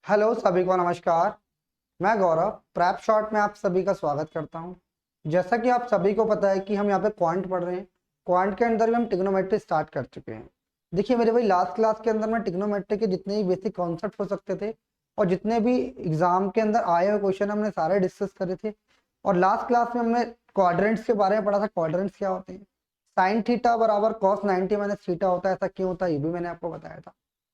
Hello सभी को नमस्कार। मैं गौरव प्रैप शॉर्ट में आप सभी का स्वागत करता हूं। जैसा कि आप सभी को पता है कि हम यहाँ पे क्वांट पढ़ रहे हैं। क्वांट के अंदर भी हम ट्रिग्नोमेट्री स्टार्ट कर चुके हैं। देखिए मेरे भाई, लास्ट क्लास के अंदर मैं ट्रिग्नोमेट्री के जितने भी बेसिक कॉन्सेप्ट हो सकते थे और जितने भी एग्जाम के अंदर आए हुए क्वेश्चन हमने सारे डिस्कस करे थे। और लास्ट क्लास में हमने क्वाड्रेंट्स के बारे में पढ़ा था। क्वाड्रेंट्स क्या होते हैं, साइन थीटा बराबर कॉस 90 माइनस थीटा होता है, ऐसा क्यों होता है ये भी मैंने आपको बताया था।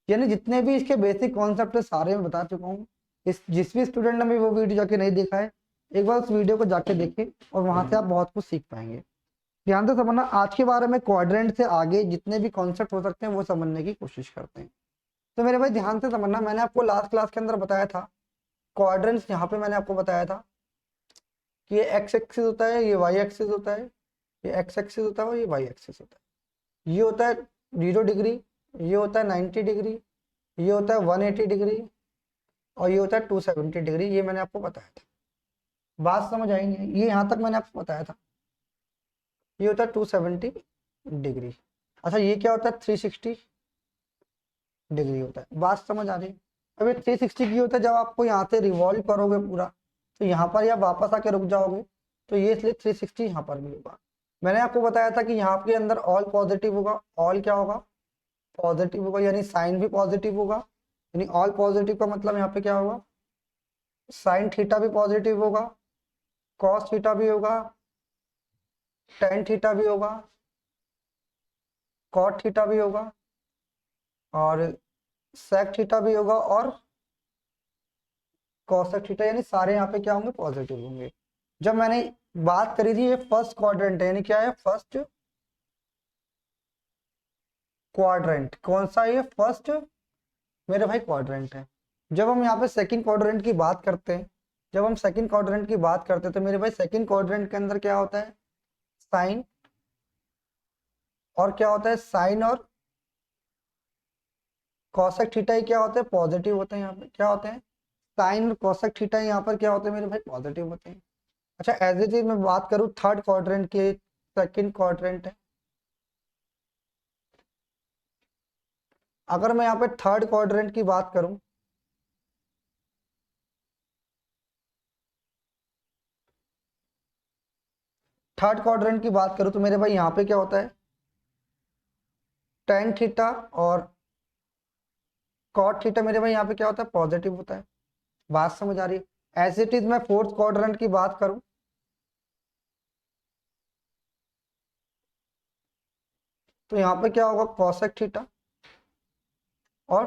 यानी जितने भी इसके बेसिक कॉन्सेप्ट है सारे मैं बता चुका हूँ। इस जिस भी स्टूडेंट ने भी वो वीडियो जाके नहीं देखा है, एक बार उस वीडियो को जाके देखें और वहां से आप बहुत कुछ सीख पाएंगे। ध्यान से समझना, आज के बारे में क्वाड्रेंट से आगे जितने भी कॉन्सेप्ट हो सकते हैं वो समझने की कोशिश करते हैं। तो मेरे भाई ध्यान से समझना, मैंने आपको लास्ट क्लास के अंदर बताया था क्वाड्रेंट्स। यहाँ पे मैंने आपको बताया था कि ये एक्स एक्सिस होता है, ये वाई एक्सिस होता है, ये एक्स एक्सिस होता है और ये वाई एक्सिस होता है। ये होता है 0 डिग्री, ये होता है 90 डिग्री, ये होता है 180 डिग्री और ये होता है 270 डिग्री। ये मैंने आपको बताया था। बात समझ आई नहीं? ये यहाँ तक मैंने आपको बताया था। ये होता है 270 डिग्री। अच्छा, ये क्या होता है 360 डिग्री होता है। बात समझ आ रही है? अब ये 360 की होता है जब आपको यहाँ से रिवॉल्व करोगे पूरा, तो यहाँ पर या वापस आके रुक जाओगे, तो ये इसलिए 360 यहाँ पर भी होगा। मैंने आपको बताया था कि यहाँ के अंदर ऑल पॉजिटिव होगा। ऑल क्या होगा? पॉजिटिव होगा, यानी साइन भी पॉजिटिव होगा। यानी ऑल पॉजिटिव का मतलब यहाँ पे क्या होगा? साइन थीटा भी पॉजिटिव होगा, कॉस थीटा भी होगा, टेन थीटा भी होगा, कॉट थीटा भी होगा और सेक थीटा भी होगा और कॉसेक थीटा। यानी सारे यहाँ पे क्या होंगे? पॉजिटिव होंगे। जब मैंने बात करी थी, ये फर्स्ट क्वाड्रेंट है, यानी क्या है? First quadrant. कौन सा? ये फर्स्ट मेरे भाई क्वाड्रेंट है। जब हम यहाँ पे सेकंड क्वाड्रेंट की बात करते हैं, जब हम सेकंड क्वाड्रेंट की बात करते हैं तो मेरे भाई सेकंड क्वाड्रेंट के अंदर क्या होता है? साइन। और क्या होता है? साइन और कॉसेक थीटा ही क्या होते हैं? पॉजिटिव होते हैं। यहाँ पे क्या होते हैं? साइन और कॉसेक थीटा यहाँ पर क्या होते हैं मेरे भाई? पॉजिटिव होते हैं। अच्छा, एज इट इज मैं बात करूँ थर्ड क्वाड्रेंट की, सेकंड क्वाड्रेंट है। अगर मैं यहाँ पे थर्ड क्वाड्रेंट की बात करूं, थर्ड क्वाड्रेंट की बात करूं तो मेरे भाई यहाँ पे क्या होता है? टेन थीटा और कॉट थीटा मेरे भाई यहाँ पे क्या होता है? पॉजिटिव होता है। बात समझ आ रही है? एज इट इज मैं फोर्थ क्वाड्रेंट की बात करूं तो यहाँ पे क्या होगा? कॉसेक थीटा और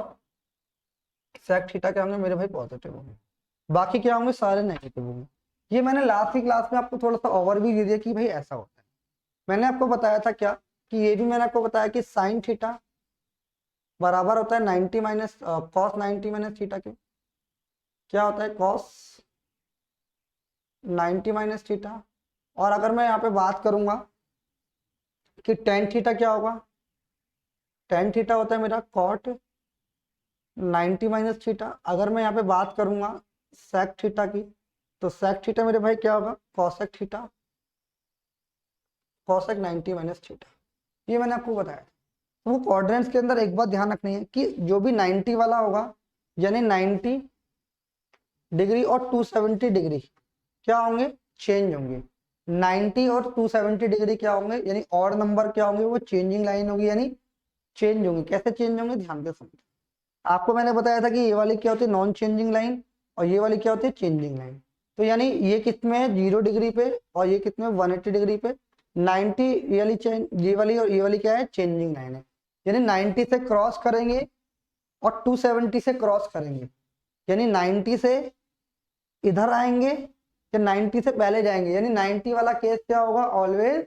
सेक थीटा क्या होंगे मेरे भाई? पॉजिटिव होंगे। बाकी क्या होंगे? सारे नेगेटिव होंगे। ये मैंने लास्ट की क्लास में आपको थोड़ा सा ओवरव्यू दे दिया कि भाई ऐसा होता है। मैंने आपको बताया था क्या, कि ये भी मैंने आपको बताया कि साइन थीटा बराबर होता है 90 माइनस कॉस 90 माइनस थीटा के। क्या होता है? Cos 90 minus theta. और अगर मैं यहाँ पे बात करूंगा कि टेन थीटा क्या होगा? टेन थीटा होता है मेरा कॉट 90 माइनस थीटा। अगर मैं यहाँ पे बात करूंगा सेक थीटा की, तो सेक थीटा मेरे भाई क्या होगा? Cosec theta, cosec 90 minus theta. ये मैंने आपको बताया। तो वो क्वाड्रेंट्स के अंदर एक बात ध्यान रखनी है कि जो भी 90 वाला होगा, यानी 90 डिग्री और 270 डिग्री क्या होंगे? चेंज होंगे। 90 और 270 डिग्री क्या होंगे? यानी ऑड नंबर क्या होंगे? वो चेंजिंग लाइन होगी, यानी चेंज होंगे। कैसे चेंज होंगे? ध्यान से समझो। आपको मैंने बताया था कि ये वाली क्या होती है? Non changing line. और ये वाली क्या होती है? Changing line. तो यानी ये किस में है? 0 डिग्री पे और ये किस में? 180 डिग्री पे। 90 ये वाली चेंज, ये वाली और ये वाली क्या है? चेंजिंग लाइन है। यानी 90 से क्रॉस करेंगे और 270 से क्रॉस करेंगे। यानी 90 से इधर आएंगे या 90 से पहले जाएंगे। यानी 90 वाला केस क्या होगा? ऑलवेज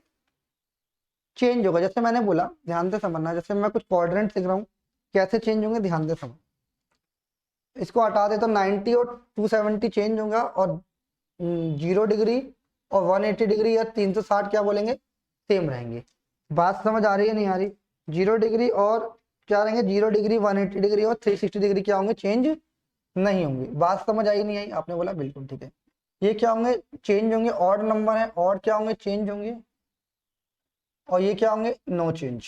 चेंज होगा। जैसे मैंने बोला, ध्यान से समझना, जैसे मैं कुछ क्वाड्रेंट लिख रहा हूँ, कैसे चेंज होंगे ध्यान से समझ। इसको हटा दे तो 90 और 270 चेंज होगा और 0 डिग्री और 180 डिग्री या 360 क्या बोलेंगे? सेम रहेंगे। बात समझ आ रही है नहीं आ रही? 0 डिग्री और क्या रहेंगे? 0 डिग्री, 180 डिग्री और 360 डिग्री क्या होंगे? चेंज नहीं होंगे। बात समझ आई नहीं आई? आपने बोला बिल्कुल ठीक है। ये क्या होंगे? चेंज होंगे। ऑड नंबर है, ऑड क्या होंगे? चेंज होंगे। और ये क्या होंगे? No change.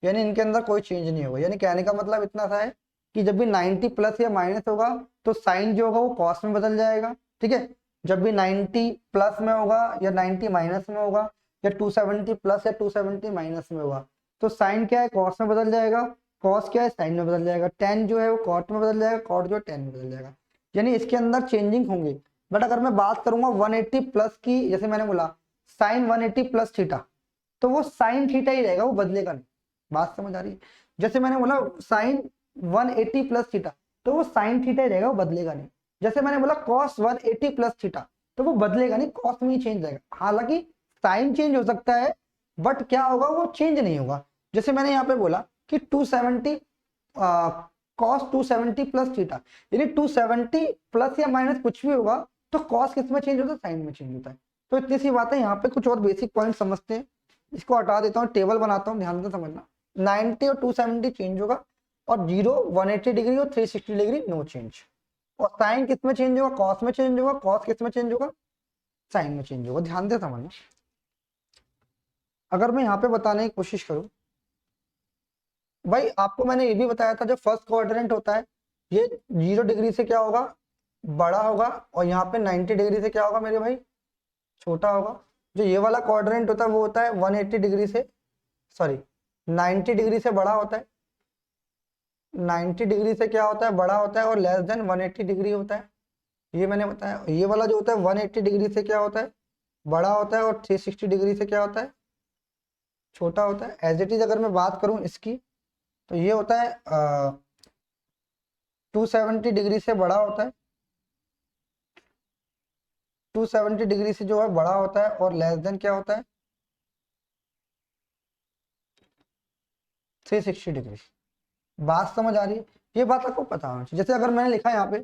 यानी इनके अंदर कोई चेंज नहीं होगा। यानी कहने का मतलब इतना सा है कि जब भी 90 प्लस या माइनस होगा तो साइन जो होगा वो कॉस में बदल जाएगा, ठीक है। जब भी 90 प्लस में होगा या 90 माइनस में होगा या 270 प्लस या 270 माइनस में होगा तो साइन क्या है कॉस में बदल जाएगा, कॉस क्या है साइन में बदल जाएगा, टेन जो है वो कॉट में बदल जाएगा, कॉट जो है टेन में बदल जाएगा, यानी इसके अंदर चेंजिंग होंगी। बट अगर मैं बात करूंगा 180 प्लस की, जैसे मैंने बोला साइन 180 प्लस थीटा, तो वो साइन थीटा ही रहेगा, वो बदलेगा नहीं। बात समझ आ रही है? जैसे मैंने बोला साइन 180 प्लस थीटा, तो वो साइन थीटा ही रहेगा, वो बदलेगा नहीं। जैसे मैंने बोला कॉस 180 प्लस थीटा, तो वो बदलेगा नहीं, कॉस में ही चेंज रहेगा। हालांकि साइन चेंज हो सकता है बट क्या होगा, वो चेंज नहीं होगा। जैसे मैंने यहाँ पे बोला कि 270 कॉस 270 प्लस थीटा, यानी 270 प्लस या माइनस कुछ भी होगा तो कॉस किस में चेंज होता है, साइन में चेंज होता है। तो इतनी सी बात है। यहाँ पे कुछ और बेसिक पॉइंट समझते हैं, इसको हटा देता हूँ, टेबल बनाता हूँ, ध्यान से समझना। 90 और 270 चेंज होगा और 0 180 डिग्री और 360 डिग्री नो चेंज। और साइन किस में चेंज होगा, कॉस में चेंज होगा, कॉस किस में चेंज होगा, साइन में चेंज होगा। ध्यान से समझना। अगर मैं यहाँ पे बताने की कोशिश करूँ, भाई आपको मैंने ये भी बताया था जो फर्स्ट क्वाड्रेंट होता है ये 0 डिग्री से क्या होगा, बड़ा होगा, और यहाँ पे 90 डिग्री से क्या होगा मेरे भाई, छोटा होगा। जो ये वाला क्वाड्रेंट होता है वो होता है 180 डिग्री से, सॉरी 90 डिग्री से बड़ा होता है, 90 डिग्री से क्या होता है, बड़ा होता है और लेस देन 180 डिग्री होता है। ये मैंने बताया। ये वाला जो होता है 180 डिग्री से क्या होता है, बड़ा होता है, और 360 डिग्री से क्या होता है, छोटा होता है। एज इट इज अगर मैं बात करूं इसकी, तो ये होता है 270 डिग्री से बड़ा होता है, 270 डिग्री से जो है बड़ा होता है, और लेस देन क्या होता है, 360 डिग्री। बात समझ आ रही है? ये बात आपको पता होना चाहिए। जैसे अगर मैंने लिखा यहाँ पे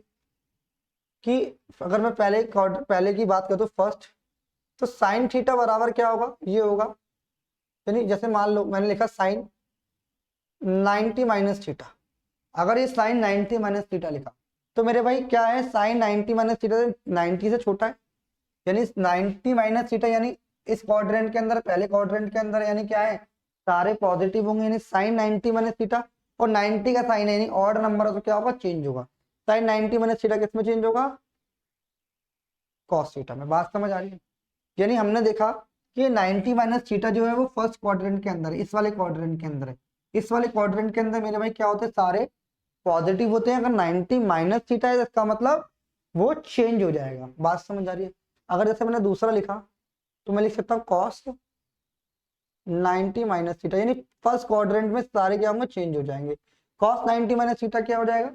कि अगर मैं पहले की बात करूँ तो फर्स्ट, तो साइन थीटा बराबर क्या होगा, ये होगा, यानी जैसे मान लो मैंने लिखा साइन 90 माइनस थीटा। अगर ये साइन 90 माइनस थीटा लिखा तो मेरे भाई क्या है, साइन 90 माइनस थीटा 90 से छोटा है, यानी 90 माइनस थीटा, यानी इस क्वाड्रेंट के अंदर, पहले क्वाड्रेंट के अंदर यानी क्या है, सारे पॉजिटिव होंगे, यानी साइन 90 माइनस थीटा, और 90 का साइन है यानी ऑड नंबर है तो क्या होगा, चेंज होगा। साइन 90 माइनस थीटा किस में चेंज होगा, कॉस थीटा में। बात समझ आ रही है? यानी हमने देखा कि 90 माइनस थीटा जो है वो फर्स्ट क्वाड्रेंट के अंदर है, इस वाले क्वाड्रेंट के अंदर है। इस वाले क्वाड्रेंट के अंदर मेरे भाई क्या होते हैं, सारे पॉजिटिव होते हैं। अगर 90 माइनस थीटा है इसका मतलब वो चेंज हो जाएगा। बात समझ आ रही है? अगर जैसे मैंने दूसरा लिखा तो मैं लिख सकता हूँ कॉस 90 माइनस थीटा, यानी फर्स्ट क्वाड्रेंट में सारे क्या होंगे, चेंज हो जाएंगे। कॉस 90 माइनस थीटा क्या हो जाएगा,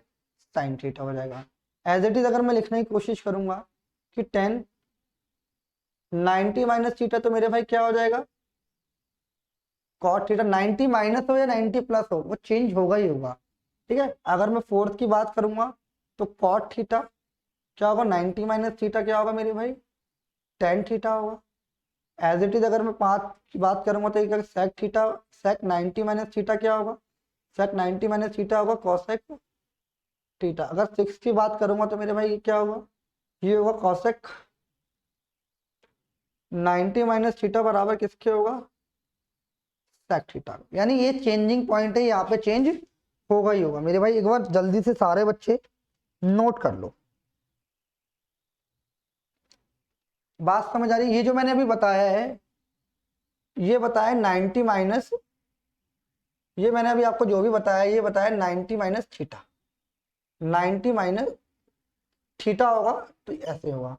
साइन थीटा हो जाएगा। एज इट इज अगर मैं लिखने की कोशिश करूंगा कि 10 90 माइनस थीटा, तो मेरे भाई क्या हो जाएगा, कॉट थीटा। 90 माइनस हो या 90 प्लस हो वो चेंज होगा ही होगा, ठीक है। अगर मैं फोर्थ की बात करूंगा तो कॉट थीटा क्या होगा, 90 माइनस थीटा क्या होगा मेरे भाई, टेन थीटा होगा। एज इट इज अगर मैं पांच की बात करूंगा तो एक सेक थीटा, सेक 90 माइनस थीटा क्या होगा, सेक 90 माइनस थीटा होगा कॉसेक थीटा। अगर सिक्स की बात करूंगा तो मेरे भाई ये क्या होगा, ये होगा कॉसेक 90 माइनस थीटा बराबर किसके होगा, सेक थीटा। यानी ये चेंजिंग पॉइंट है, यहाँ पे चेंज होगा ही होगा मेरे भाई। एक बार जल्दी से सारे बच्चे नोट कर लो। बात समझ आ रही है? ये जो मैंने अभी बताया है, ये बताया 90 माइनस, ये मैंने अभी आपको जो भी बताया ये बताया 90 माइनस थीटा, 90 माइनस थीटा होगा तो ऐसे होगा।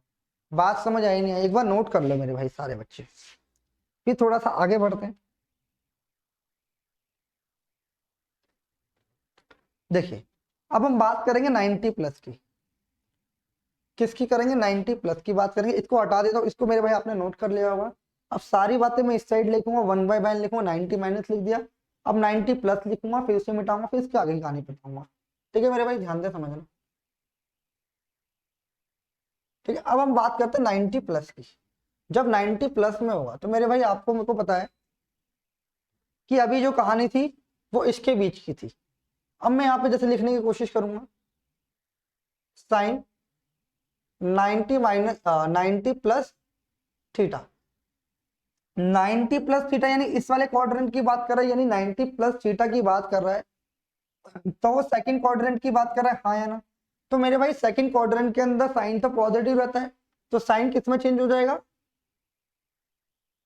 बात समझ आई नहीं आई, एक बार नोट कर लो मेरे भाई सारे बच्चे, फिर थोड़ा सा आगे बढ़ते हैं। देखिए अब हम बात करेंगे 90 प्लस की। किसकी करेंगे, 90 प्लस की बात करेंगे। इसको हटा देता हूँ, इसको मेरे भाई आपने नोट कर लिया होगा। अब सारी बातें मैं इस साइड लिखूंगा, 1/9 लिखूंगा, 90 माइनस लिख दिया। अब 90 प्लस लिखूंगा, फिर उसे मिटाऊंगा, फिर इसके आगे की कहानी बताऊंगा। ठीक है मेरे भाई, ध्यान से समझना। ठीक है, अब हम बात करते हैं 90 प्लस की। जब 90 प्लस में होगा तो मेरे भाई आपको मेरे को पता है कि अभी जो कहानी थी वो इसके बीच की थी। अब मैं यहाँ पे जैसे लिखने की कोशिश करूंगा, sine 90 minus 90 plus theta, 90 plus theta यानी इस वाले क्वाड्रेंट की बात कर रहा है, यानी 90 प्लस थीटा की बात कर रहा है। तो वो सेकंड क्वाड्रेंट की बात कर रहा है, हाँ या ना? तो मेरे भाई सेकंड क्वाड्रेंट के अंदर साइन तो पॉजिटिव रहता है, तो साइन किस में चेंज हो जाएगा?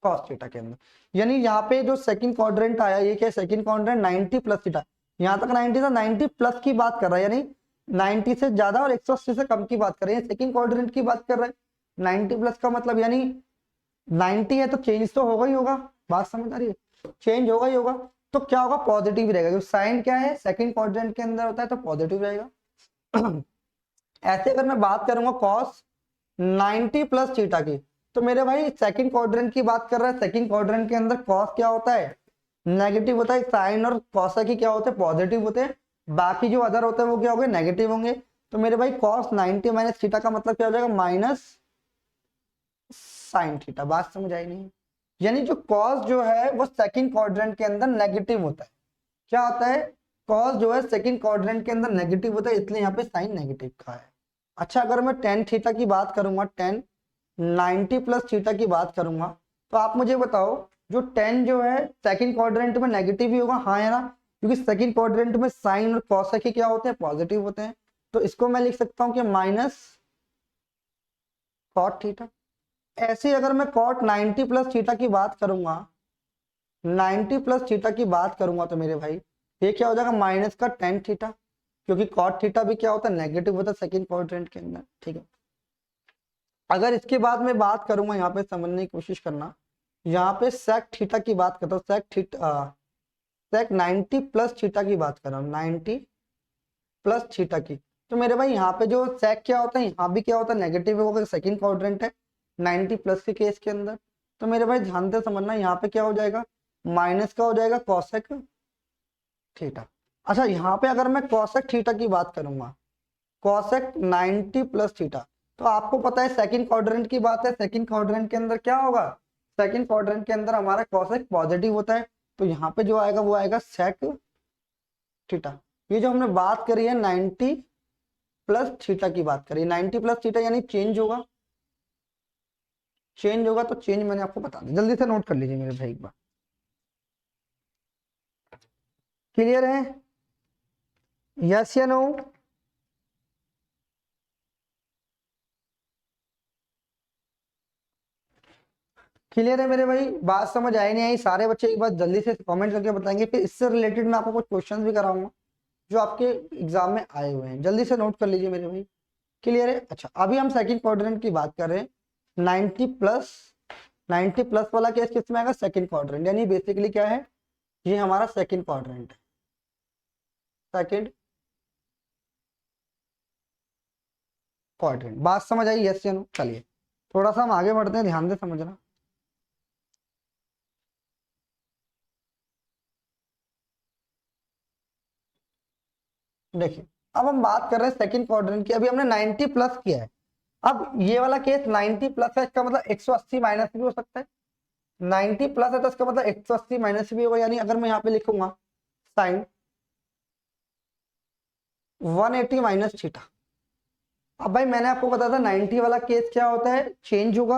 कॉस थीटा के अंदर। यानी यहाँ पे जो सेकंड क्वाड्रेंट आया, ये क्या सेकंड क्वाड्रेंट 90 प्लस थीटा, यहाँ तक 90 था, 90 प्लस की बात कर रहा है, यानी 90 से ज्यादा और 180 से कम की बात कर रहे हैं, सेकंड क्वाड्रेंट की बात कर रहे हैं। 90 प्लस का मतलब यानी 90 है तो चेंज तो होगा ही होगा, बात समझ आ रही है? चेंज होगा ही होगा, तो क्या होगा? पॉजिटिव रहेगा, क्योंकि साइन क्या है सेकंड क्वाड्रेंट के अंदर होता है, तो पॉजिटिव रहेगा। ऐसे अगर मैं बात करूंगा कॉस 90 प्लस थीटा की, तो मेरे भाई सेकंड क्वाड्रेंट की बात कर रहा है, सेकंड क्वाड्रेंट के अंदर कॉस क्या होता है? नेगेटिव होता है। साइन और कॉस की क्या होते हैं? पॉजिटिव होते हैं। बाकी जो अदर होते हैं वो क्या होंगे? नेगेटिव होंगे। तो मेरे भाई कॉस 90 माइनस थीटा का मतलब क्या हो जाएगा? Minus sine theta. बात समझ आई नहीं? यानी जो कॉस जो है वो सेकंड क्वाड्रेंट के अंदर नेगेटिव होता है। क्या होता है? कॉस जो है सेकंड क्वाड्रेंट के अंदर नेगेटिव होता है, इसलिए यहाँ पे साइन नेगेटिव का है। अच्छा, अगर मैं टेन थीटा की बात करूंगा, टेन 90 प्लस थीटा की बात करूंगा, तो आप मुझे बताओ जो टेन जो है सेकंड क्वाड्रेंट में नेगेटिव ही होगा, हाँ या ना? क्योंकि सेकंड क्वाड्रेंट में साइन और कॉस के क्या होते हैं? पॉजिटिव होते हैं। तो इसको मैं लिख सकता हूं कि माइनस कॉट थीटा। ऐसे अगर मैं कॉट 90 प्लस थीटा की बात करूंगा, 90 प्लस थीटा की बात करूंगा, तो मेरे भाई ये क्या हो जाएगा? माइनस का टेन थीटा, क्योंकि कॉट थीटा भी क्या होता है? नेगेटिव होता है सेकंड क्वाड्रेंट के अंदर। ठीक है, अगर इसके बाद में बात करूंगा, यहाँ पे समझने की कोशिश करना, यहाँ पे सेक थीटा की बात करता हूँ, सेक 90 प्लस थीटा की बात कर रहा हूँ, 90 प्लस थीटा की। तो मेरे भाई यहाँ पे जो सेक क्या होता है, यहाँ भी क्या होता है? नेगेटिव होगा, सेकंड क्वाड्रेंट है 90 प्लस के केस के अंदर। तो मेरे भाई ध्यान से समझना, यहाँ पे क्या हो जाएगा? माइनस का हो जाएगा कॉसेक थीटा। अच्छा, यहाँ पे अगर मैं कॉसेक थीटा की बात करूंगा, कॉसेक 90 प्लस थीटा, तो आपको पता है सेकंड क्वाड्रेंट की बात है, सेकंड क्वाड्रेंट के अंदर क्या होगा? सेकंड क्वाड्रेंट के अंदर हमारा कॉसेक पॉजिटिव होता है, तो यहाँ पे जो आएगा वो आएगा सेक थीटा। ये जो हमने बात करी है 90 प्लस थीटा की बात करी, 90 प्लस थीटा यानी चेंज होगा, चेंज होगा, तो चेंज मैंने आपको बता दिया, जल्दी से नोट कर लीजिए मेरे भाई एक बार। क्लियर है? यस या नो? क्लियर है मेरे भाई? बात समझ आई नहीं आई? सारे बच्चे एक बार जल्दी से कमेंट करके बताएंगे, फिर इससे रिलेटेड मैं आपको कुछ क्वेश्चन भी कराऊंगा जो आपके एग्जाम में आए हुए हैं, जल्दी से नोट कर लीजिए मेरे भाई। क्लियर है? अच्छा, अभी हम सेकंड क्वाड्रेंट की बात कर रहे हैं। 90 प्लस, 90 प्लस वाला केस किस में आएगा? सेकंड क्वाड्रेंट, यानी बेसिकली क्या है? ये हमारा सेकंड क्वाड्रेंट है, सेकंड क्वाड्रेंट। बात समझ आई? यस या नो? चलिए थोड़ा सा हम आगे बढ़ते हैं, ध्यान से समझना। देखिए, अब हम बात कर रहे हैं सेकंड क्वाड्रेंट की, अभी हमने 90 प्लस किया है। अब ये वाला केस 90 प्लस है, इसका मतलब 180 माइनस भी हो सकता है। 90 प्लस है तो इसका मतलब 180 माइनस भी होगा, यानी अगर मैं यहाँ पे लिखूंगा साइन 180 माइनस थीटा। अब भाई मैंने आपको बताया था 90 वाला केस क्या होता है? चेंज होगा,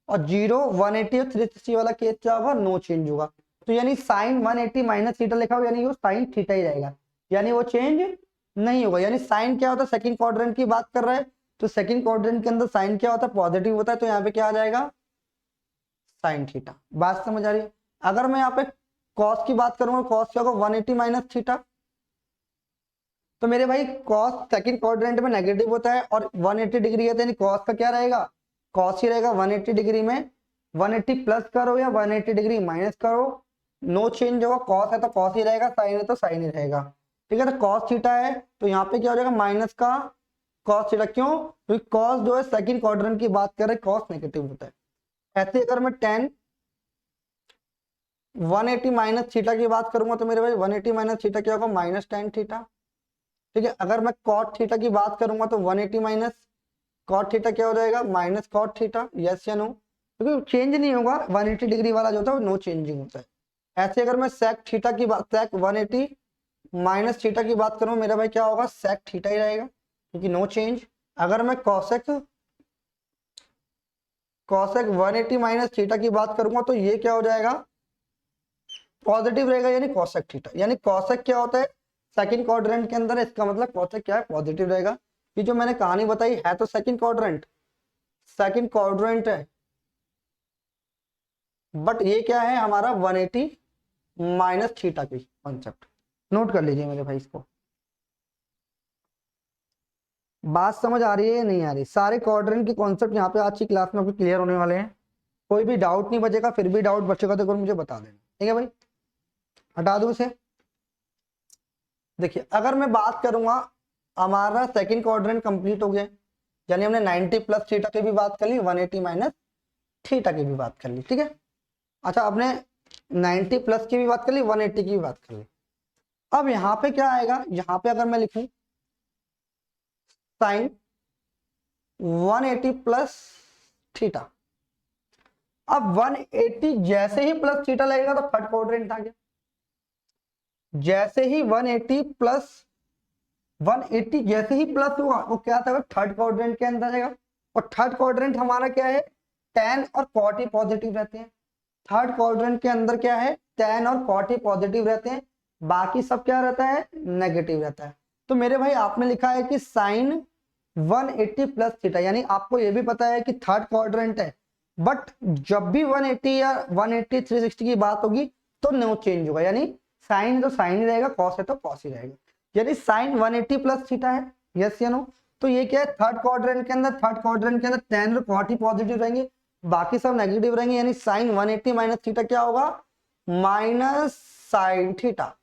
और 0 180 और 360 वाला केस क्या होगा? नो चेंज होगा। तो यानी साइन 180 माइनस थीटा लिखा हो, यानी वो साइन थीटा ही रहेगा, यानी वो चेंज नहीं होगा। यानी साइन क्या होता है? सेकंड क्वाड्रेंट की बात कर रहे हैं, तो सेकंड क्वाड्रेंट के अंदर साइन क्या होता है? पॉजिटिव होता है, तो यहाँ पे क्या आ जाएगा? Sine theta. बात समझ आ रही है? अगर मैं यहाँ पे कॉस की बात करूंगा, कॉस क्या होगा? 180 माइनस थीटा। तो मेरे भाई कॉस सेकंड क्वाड्रेंट में नेगेटिव होता है और 180 डिग्री है, तो यानी कॉस का क्या रहेगा? कॉस ही रहेगा 180 डिग्री में। 180 प्लस करो या 180 डिग्री माइनस करो, नो चेंज होगा। कॉस है तो कॉस ही रहेगा, साइन है तो साइन ही रहेगा। ठीक है, तो कॉस थीटा है तो यहाँ पे क्या हो जाएगा? माइनस का कॉस थीटा। क्यों? क्योंकि कॉस जो है सेकंड क्वाड्रेंट की बात कर रहे, कॉस नेगेटिव होता है। ऐसे अगर मैं टेन 180 माइनस थीटा की बात करूंगा, तो मेरे भाई 180 माइनस थीटा क्या होगा? Minus tan theta. ठीक है, अगर मैं कॉट थीटा की बात करूंगा, तो 180 माइनस कॉट थीटा क्या हो जाएगा? Minus cot theta. यस या नो? क्योंकि चेंज नहीं होगा, 180 डिग्री वाला जो होता है वो नो चेंजिंग होता है। ऐसे अगर मैं सेक थीटा की बात, सेक 180 माइनस थीटा की बात करूं, मेरा भाई क्या होगा? सेक थीटा ही रहेगा, क्योंकि नो चेंज। अगर मैं कॉसेक कॉसेक 180 माइनस थीटा की बात करूंगा, तो ये क्या हो जाएगा? पॉजिटिव रहेगा, यानी कॉसेक थीटा। यानी कॉसेक क्या होता है? सेकंड क्वाड्रेंट के अंदर है, इसका मतलब कॉसेक क्या है, पॉजिटिव रहेगा। ये जो मैंने कहानी बताई है तो सेकंड क्वाड्रेंट है, बट ये क्या है हमारा 180 माइनस थीटा की कॉन्सेप्ट। नोट कर लीजिए मेरे भाई इसको। बात समझ आ रही है या नहीं आ रही? सारे क्वाड्रेंट के कॉन्सेप्ट यहाँ पे आज की क्लास में आपको क्लियर होने वाले हैं, कोई भी डाउट नहीं बचेगा। फिर भी डाउट बचेगा तो मुझे बता देना, ठीक है भाई। हटा दूं इसे। देखिए अगर मैं बात करूंगा, हमारा सेकंड क्वाड्रेंट कंप्लीट हो गया, यानी हमने 90 प्लस थीटा की भी बात कर ली, 180 माइनस थीटा की भी बात कर ली, ठीक है। अच्छा आपने 90 प्लस की भी बात कर ली, 180 की भी बात कर ली। अब यहाँ पे क्या आएगा, यहाँ पे अगर मैं लिखूं साइन 180 प्लस थीटा, अब 180 जैसे ही प्लस थीटा लगेगा तो थर्ड क्वाड्रेंट आ गया। जैसे ही 180 प्लस 180 जैसे ही प्लस हुआ वो क्या था, थर्ड क्वाड्रेंट के अंदर आएगा। और थर्ड क्वाड्रेंट हमारा क्या है, tan और cot ही पॉजिटिव रहते हैं। थर्ड क्वाड्रेंट के अंदर क्या है, tan और cot ही पॉजिटिव रहते हैं, बाकी सब क्या रहता है, नेगेटिव रहता है। तो मेरे भाई आपने लिखा है कि साइन 180 प्लस थीटा, यानी आपको ये भी पता है कि थर्ड क्वाड्रेंट है, बट जब भी 180 या 180 360 की बात होगी तो नो चेंज होगा, यानी साइन तो साइन ही रहेगा, कॉस है तो कॉस ही रहेगा। यानी साइन 180 प्लस थीटा है, यस या नो। तो ये क्या है, थर्ड क्वाड्रेंट के अंदर tan और cot ही पॉजिटिव रहेंगे, बाकी सब नेगेटिव रहेंगे, यानी साइन 180 माइनस थीटा क्या होगा, माइनस साइन थीटा।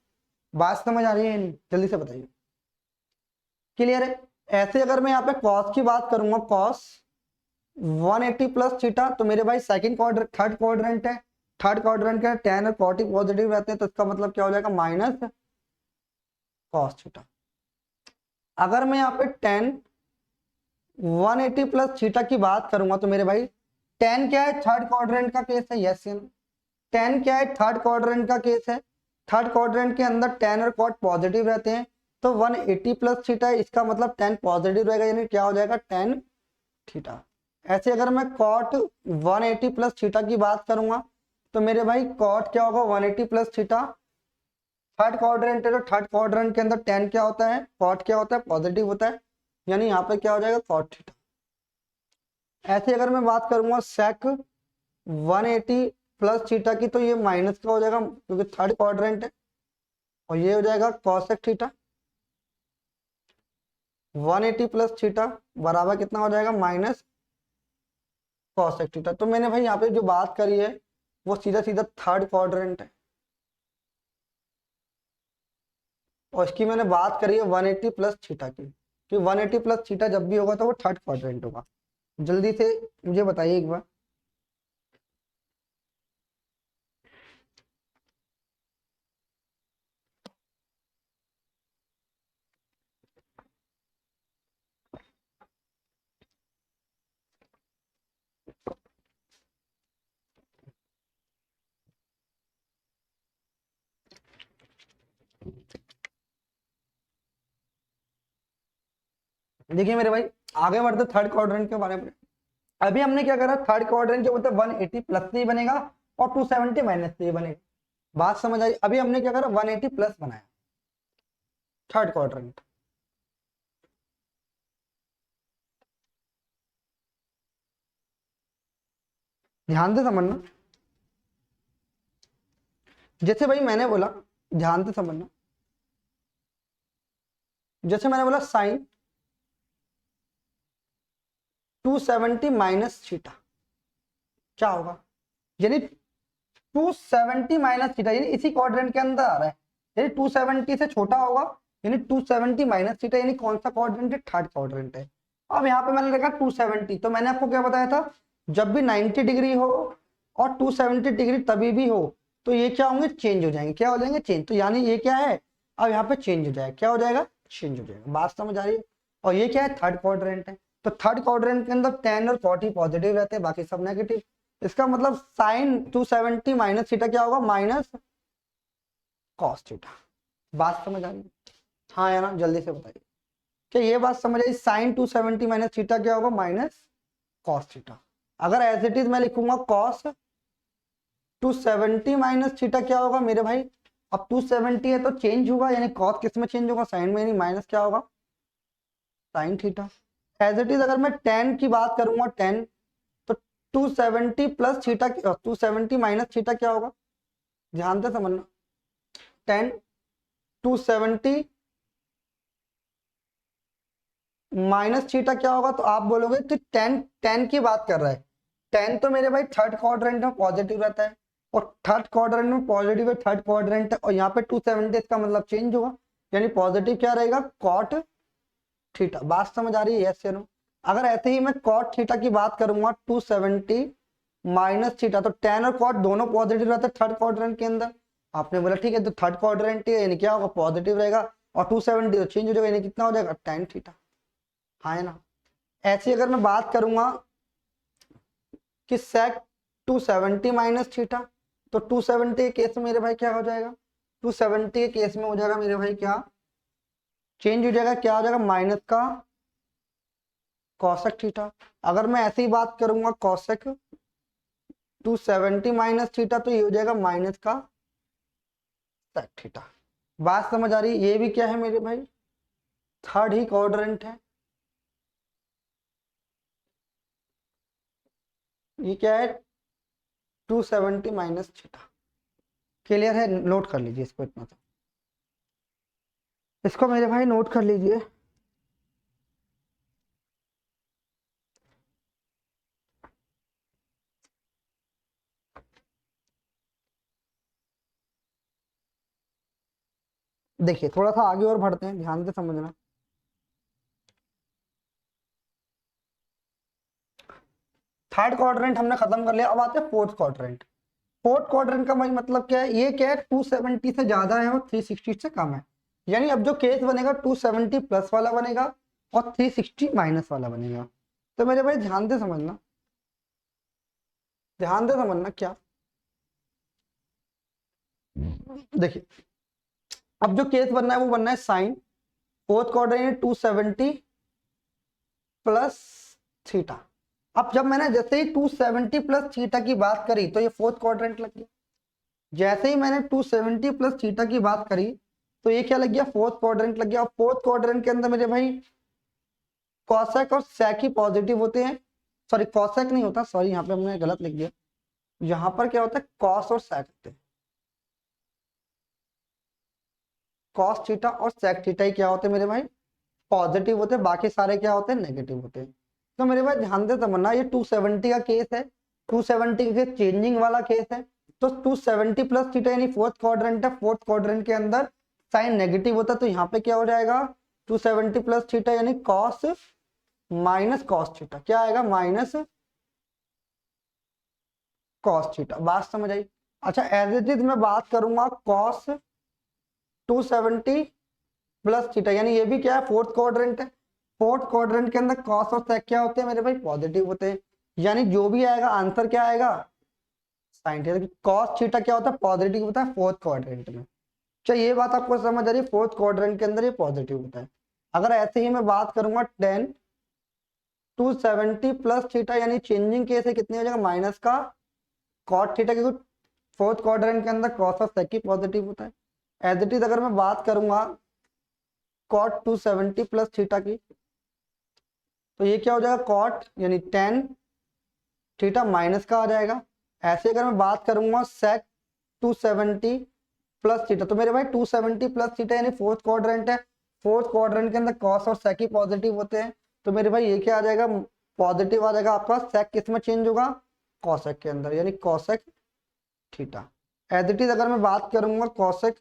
बात समझ आ रही है नहीं, जल्दी से बताइए, क्लियर है। ऐसे अगर मैं यहाँ पे कॉस की बात करूंगा, कॉस 180 प्लस थीटा, तो मेरे भाई थर्ड क्वाड्रेंट है, थर्ड क्वाड्रेंट का tan और cot ही पॉजिटिव रहते हैं, तो इसका मतलब क्या हो जाएगा, माइनस कॉस थीटा। अगर मैं यहाँ पे tan 180 प्लस थीटा की बात करूंगा तो मेरे भाई tan क्या है, थर्ड क्वाड्रेंट का केस है, यस या नो। tan क्या है, थर्ड क्वाड्रेंट का केस है, थर्ड क्वाड्रेंट के अंदर tan और cot पॉजिटिव रहते हैं, तो 180 प्लस थीटा है, इसका मतलब tan पॉजिटिव रहेगा, यानी क्या हो जाएगा, tan थीटा। ऐसे अगर मैं cot 180 प्लस थीटा की बात करूंगा तो मेरे भाई cot क्या होगा, 180 प्लस थीटा। थर्ड क्वाड्रेंट है तो थर्ड क्वाड्रेंट के अंदर tan क्या होता है, cot क्या होता है, पॉजिटिव होता है, यानी यहाँ पे क्या हो जाएगा, cot थीटा। ऐसे अगर मैं बात करूंगा sec 180 प्लस थीटा की, तो ये माइनस का हो जाएगा क्योंकि थर्ड क्वाड्रेंट है, और ये हो जाएगा cosec थीटा। 180 प्लस थीटा बराबर कितना हो जाएगा, माइनस cosec थीटा। तो मैंने भाई यहाँ पे जो बात करी है वो सीधा सीधा थर्ड क्वाड्रेंट है, और इसकी मैंने बात करी है 180 प्लस थीटा की, कि 180 प्लस थीटा जब भी होगा तो वो थर्ड क्वाड्रेंट होगा। जल्दी से मुझे बताइए एक बार, देखिए मेरे भाई आगे बढ़ते थर्ड क्वाड्रेंट के बारे में। अभी हमने क्या करा, थर्ड क्वाड्रेंट जो मतलब 180 प्लस से ही बनेगा और 270 माइनस से ही बनेगा। बात समझ आई। अभी हमने क्या करा, 180 प्लस बनाया थर्ड क्वाड्रेंट। ध्यान से समझना, जैसे भाई मैंने बोला, ध्यान से समझना, जैसे मैंने बोला साइन 270 माइनस थीटा क्या होगा, यानी 270 माइनस थीटा, यानी इसी क्वाड्रेंट के अंदर आ रहा है, यानी 270 से छोटा होगा, यानी 270 माइनस थीटा, यानी कौन सा क्वाड्रेंट है, थर्ड क्वाड्रेंट है। अब यहाँ पे मैंने लिखा 270, तो मैंने आपको क्या बताया था, जब भी 90 डिग्री हो और 270 डिग्री तभी भी हो तो ये क्या होंगे, चेंज हो जाएंगे, क्या हो जाएंगे, चेंज। तो यानी ये क्या है, अब यहाँ पे चेंज हो जाएगा, क्या हो जाएगा, चेंज हो जाएगा। बात समझ आ रही है। और ये क्या है, थर्ड क्वाड्रेंट है, तो थर्ड क्वाड्रेंट के अंदर tan और cot ही पॉजिटिव रहते हैं, बाकी सब नेगेटिव। इसका मतलब साइन 270 माइनस थीटा क्या होगा, माइनस कॉस थीटा। बात समझ आ रही है, हाँ या ना, जल्दी से बताइए, क्या ये बात समझ आई, साइन 270 माइनस थीटा क्या होगा, माइनस कॉस थीटा। अगर एज इट इज मैं लिखूंगा कॉस 270 माइनस थीटा क्या होगा मेरे भाई, अब 270 है तो चेंज होगा, यानी कॉस किस में चेंज होगा, साइन में, यानी माइनस क्या होगा, sine theta. As it is अगर मैं टेन की बात करूंगा, टेन, तो 270 प्लस थीटा, 270 माइनस थीटा क्या होगा, ध्यान से समझना। टेन 270 माइनस थीटा क्या होगा, तो आप बोलोगे तो टेन, टेन की बात कर रहा है, टेन तो मेरे भाई थर्ड क्वाड्रेंट में पॉजिटिव रहता है, और थर्ड क्वाड्रेंट में पॉजिटिव है, थर्ड क्वाड्रेंट है, और यहाँ पे 270 इसका मतलब चेंज होगा, यानी पॉजिटिव क्या रहेगा, कॉट थीटा। बात समझ आ रही है, यस या नो। अगर ऐसे ही मैं कॉट थीटा की बात करूंगा, 270 माइनस थीटा, तो टेन और कॉट दोनों पॉजिटिव रहते हैं थर्ड क्वाड्रेंट के अंदर। आपने बोला ठीक है, तो थर्ड क्वाड्रेंट है यानी क्या होगा, पॉजिटिव रहेगा, और 270 तो चेंज हो जाएगा, यानी कितना हो जाएगा, टेन थीटा। हाँ है ना। ऐसे अगर मैं बात करूंगा कि सेक 270 माइनस थीटा, तो 270 के केस में मेरे भाई क्या हो जाएगा, 270 के केस में हो जाएगा मेरे भाई क्या चेंज हो जाएगा, क्या हो जाएगा, माइनस का कॉसेक थीटा। अगर मैं ऐसी ही बात करूंगा कॉसेक 270 माइनस थीटा, तो ये हो जाएगा माइनस का सेक थीटा। बात समझ आ रही है, ये भी क्या है मेरे भाई, थर्ड ही क्वाड्रेंट है। ये क्या है, 270 माइनस थीटा। क्लियर है, नोट कर लीजिए इसको, इतना तो इसको मेरे भाई नोट कर लीजिए। देखिए थोड़ा सा आगे और बढ़ते हैं, ध्यान से समझना। थर्ड क्वाड्रेंट हमने खत्म कर लिया, अब आते हैं फोर्थ क्वाड्रेंट। फोर्थ क्वाड्रेंट का भाई मतलब क्या है, ये क्या है, 270 से ज्यादा है और 360 से कम है। यानी अब जो केस बनेगा 270 प्लस वाला बनेगा और 360 माइनस वाला बनेगा। तो मेरे भाई ध्यान से समझना, ध्यान से समझना क्या, देखिए अब जो केस बनना है वो बनना है sine, fourth quadrant 270 plus theta. अब जब मैंने जैसे ही 270 प्लस थीटा की बात करी तो ये फोर्थ क्वाड्रेंट लग गया, जैसे ही मैंने 270 प्लस थीटा की बात करी तो ये क्या लग गया, फोर्थ क्वाड्रेंट लग गया। और फोर्थ क्वाड्रेंट के अंदर मेरे भाई कॉसेक और सेक ही पॉजिटिव होते हैं, सॉरी कॉसेक नहीं होता, सॉरी यहाँ पे हमने गलत लिख दिया, यहाँ पर क्या होता है, कॉस और सेक होते हैं, कॉस थीटा और सेक थीटा ही क्या होते हैं मेरे भाई, पॉजिटिव होते हैं, बाकी सारे क्या होते हैं, नेगेटिव होते हैं। तो मेरे भाई ध्यान से समझना, ये 270 का केस है, 270 का केस चेंजिंग वाला केस है, तो 270 प्लस थीटा यानी फोर्थ क्वाड्रेंट है, फोर्थ क्वाड्रेंट के अंदर साइन नेगेटिव होता है, तो यहाँ पे क्या हो जाएगा, 270 प्लस थीटा यानी कॉस माइनस कॉस थीटा, क्या आएगा, माइनस कॉस थीटा। बात समझ आई। अच्छा एज इट इज मैं बात करूंगा कॉस 270 प्लस थीटा, यानी ये भी क्या है, फोर्थ क्वाड्रेंट है, फोर्थ क्वाड्रेंट के अंदर कॉस और सेक क्या होते हैं मेरे भाई, पॉजिटिव होते हैं, यानी जो भी आएगा आंसर क्या आएगा, साइन थीटा। कॉस थीटा क्या होता है, पॉजिटिव होता है फोर्थ क्वाड्रेंट में। चलिए ये बात आपको समझ आ रही है, फोर्थ क्वाड्रेंट के अंदर ये पॉजिटिव होता है। अगर ऐसे ही मैं बात करूंगा 10 270 प्लस थीटा, यानी चेंजिंग केस है, कितने हो जाएगा, माइनस का कॉट थीटा, क्योंकि फोर्थ क्वाड्रेंट के अंदर कॉस और सेक ही पॉजिटिव होता है। एज इट इज अगर मैं बात करूंगा कॉट 270 प्लस थीटा की, तो ये क्या हो जाएगा, कॉट यानी 10 थीटा माइनस का आ जाएगा। ऐसे अगर मैं बात करूंगा सेक 270 प्लस थीटा, तो मेरे भाई 270 प्लस थीटा यानी फोर्थ क्वाड्रेंट है, फोर्थ क्वाड्रेंट के अंदर कॉस और सेक ही पॉजिटिव होते हैं, तो मेरे भाई ये क्या आ जाएगा, पॉजिटिव आ जाएगा आपका, सेक किस में चेंज होगा, कॉसेक के अंदर, यानी cosec theta. As it is अगर मैं बात करूंगा कॉसेक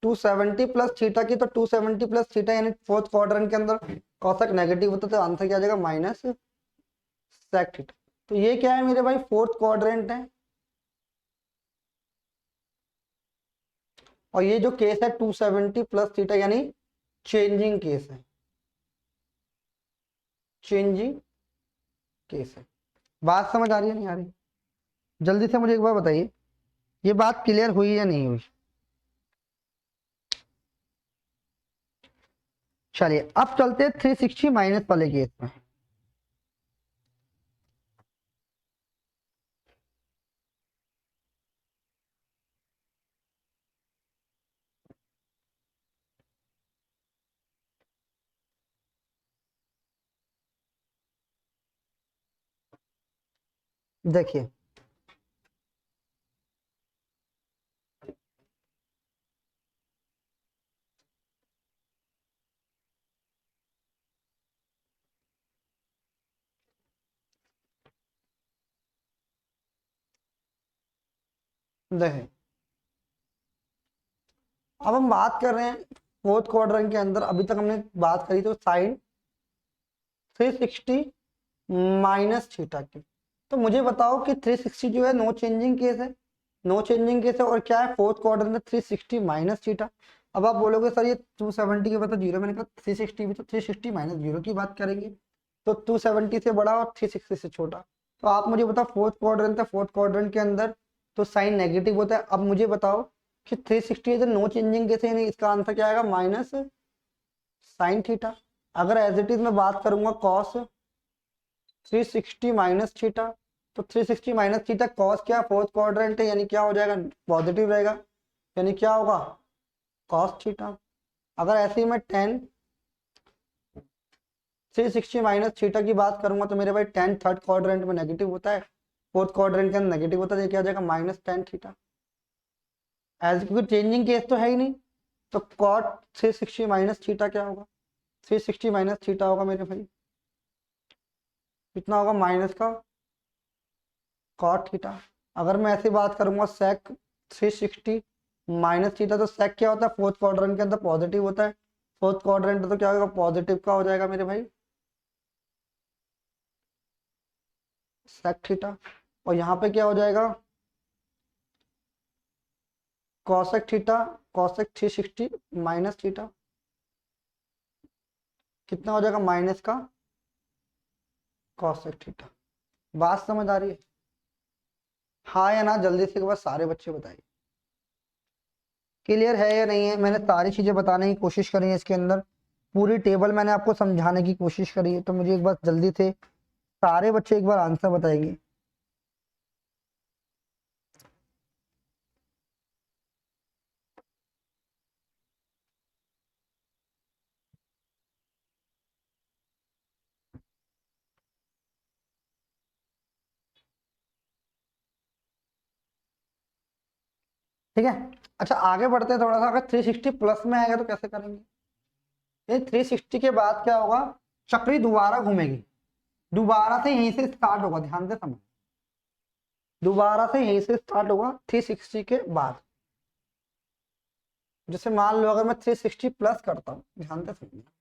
270 प्लस थीटा की, तो 270 प्लस थीटा यानी फोर्थ क्वाड्रेंट के अंदर कॉसेक नेगेटिव होता है, तो आंसर क्या आ जाएगा, माइनस सेक थीटा। तो ये क्या है मेरे भाई, फोर्थ क्वाड्रेंट है, और ये जो केस है 270 प्लस थीटा यानी चेंजिंग केस है, चेंजिंग केस है। बात समझ आ रही है, नहीं आ रही, जल्दी से मुझे एक बार बताइए, ये बात क्लियर हुई या नहीं हुई। चलिए अब चलते हैं 360 माइनस वाले केस में। देखिए देखिए अब हम बात कर रहे हैं फोर्थ क्वाड्रेंट के अंदर, अभी तक हमने बात करी तो साइन 360 माइनस थीटा की। तो मुझे बताओ कि 360 जो है नो चेंजिंग केस है, नो चेंजिंग केस है, और क्या है फोर्थ क्वाड्रेंट में 360 माइनस थीटा। अब आप बोलोगे सर ये 270 के बता जीरो, मैंने कहा 360 भी तो 360 माइनस जीरो की बात करेंगे, तो 270 से बड़ा और 360 से छोटा। तो आप मुझे बताओ फोर्थ क्वाड्रेंट है, फोर्थ क्वाड्रेंट के अंदर तो साइन नेगेटिव होता है। अब मुझे बताओ कि 360 इधर नो चेंजिंग केस है, यानी इसका आंसर क्या आएगा, माइनस साइन थीटा। अगर एज इट इज मैं बात करूंगा कॉस 360 माइनस थीटा, तो 360 माइनस थीटा कॉस क्या फोर्थ क्वाड्रेंट है, यानी क्या हो जाएगा, पॉजिटिव रहेगा, यानी क्या होगा कॉस थीटा। अगर ऐसे ही मैं 360 माइनस थीटा की बात करूंगा तो मेरे भाई 10 थर्ड क्वाड्रेंट में नेगेटिव होता है, फोर्थ क्वाड्रेंट के अंदर नेगेटिव होता है, ये क्या हो जाएगा माइनस टेन थीटा। एज क्योंकि चेंजिंग केस तो है ही नहीं, तो कॉट 360 माइनस थीटा क्या होगा, 360 माइनस थीटा होगा मेरे भाई, कितना होगा माइनस का कॉट थीटा। अगर मैं ऐसी बात करूंगा सेक 360 माइनस थीटा, तो सेक क्या होता है फोर्थ क्वाड्रेंट के अंदर पॉजिटिव होता है, फोर्थ क्वाड्रेंट तो क्या होगा पॉजिटिव का हो जाएगा मेरे भाई सेक थीटा। और यहाँ पे क्या हो जाएगा cosec theta, cosec 360 minus theta, कितना हो जाएगा माइनस का कॉसेक थीटा। बात समझ आ रही है, हाँ या ना, जल्दी से एक बार सारे बच्चे बताइए क्लियर है या नहीं है। मैंने सारी चीजें बताने की कोशिश करी है इसके अंदर, पूरी टेबल मैंने आपको समझाने की कोशिश करी है, तो मुझे एक बार जल्दी से सारे बच्चे एक बार आंसर बताएंगे। ठीक है, अच्छा आगे बढ़ते हैं थोड़ा सा। अगर 360 प्लस में आएगा तो कैसे करेंगे, ये 360 के बाद क्या होगा, चक्री दोबारा घूमेगी, दोबारा से यहीं से स्टार्ट होगा, ध्यान से समझ, दोबारा से यहीं से स्टार्ट होगा 360 के बाद। जैसे मान लो अगर मैं 360 प्लस करता हूँ, ध्यान से समझना,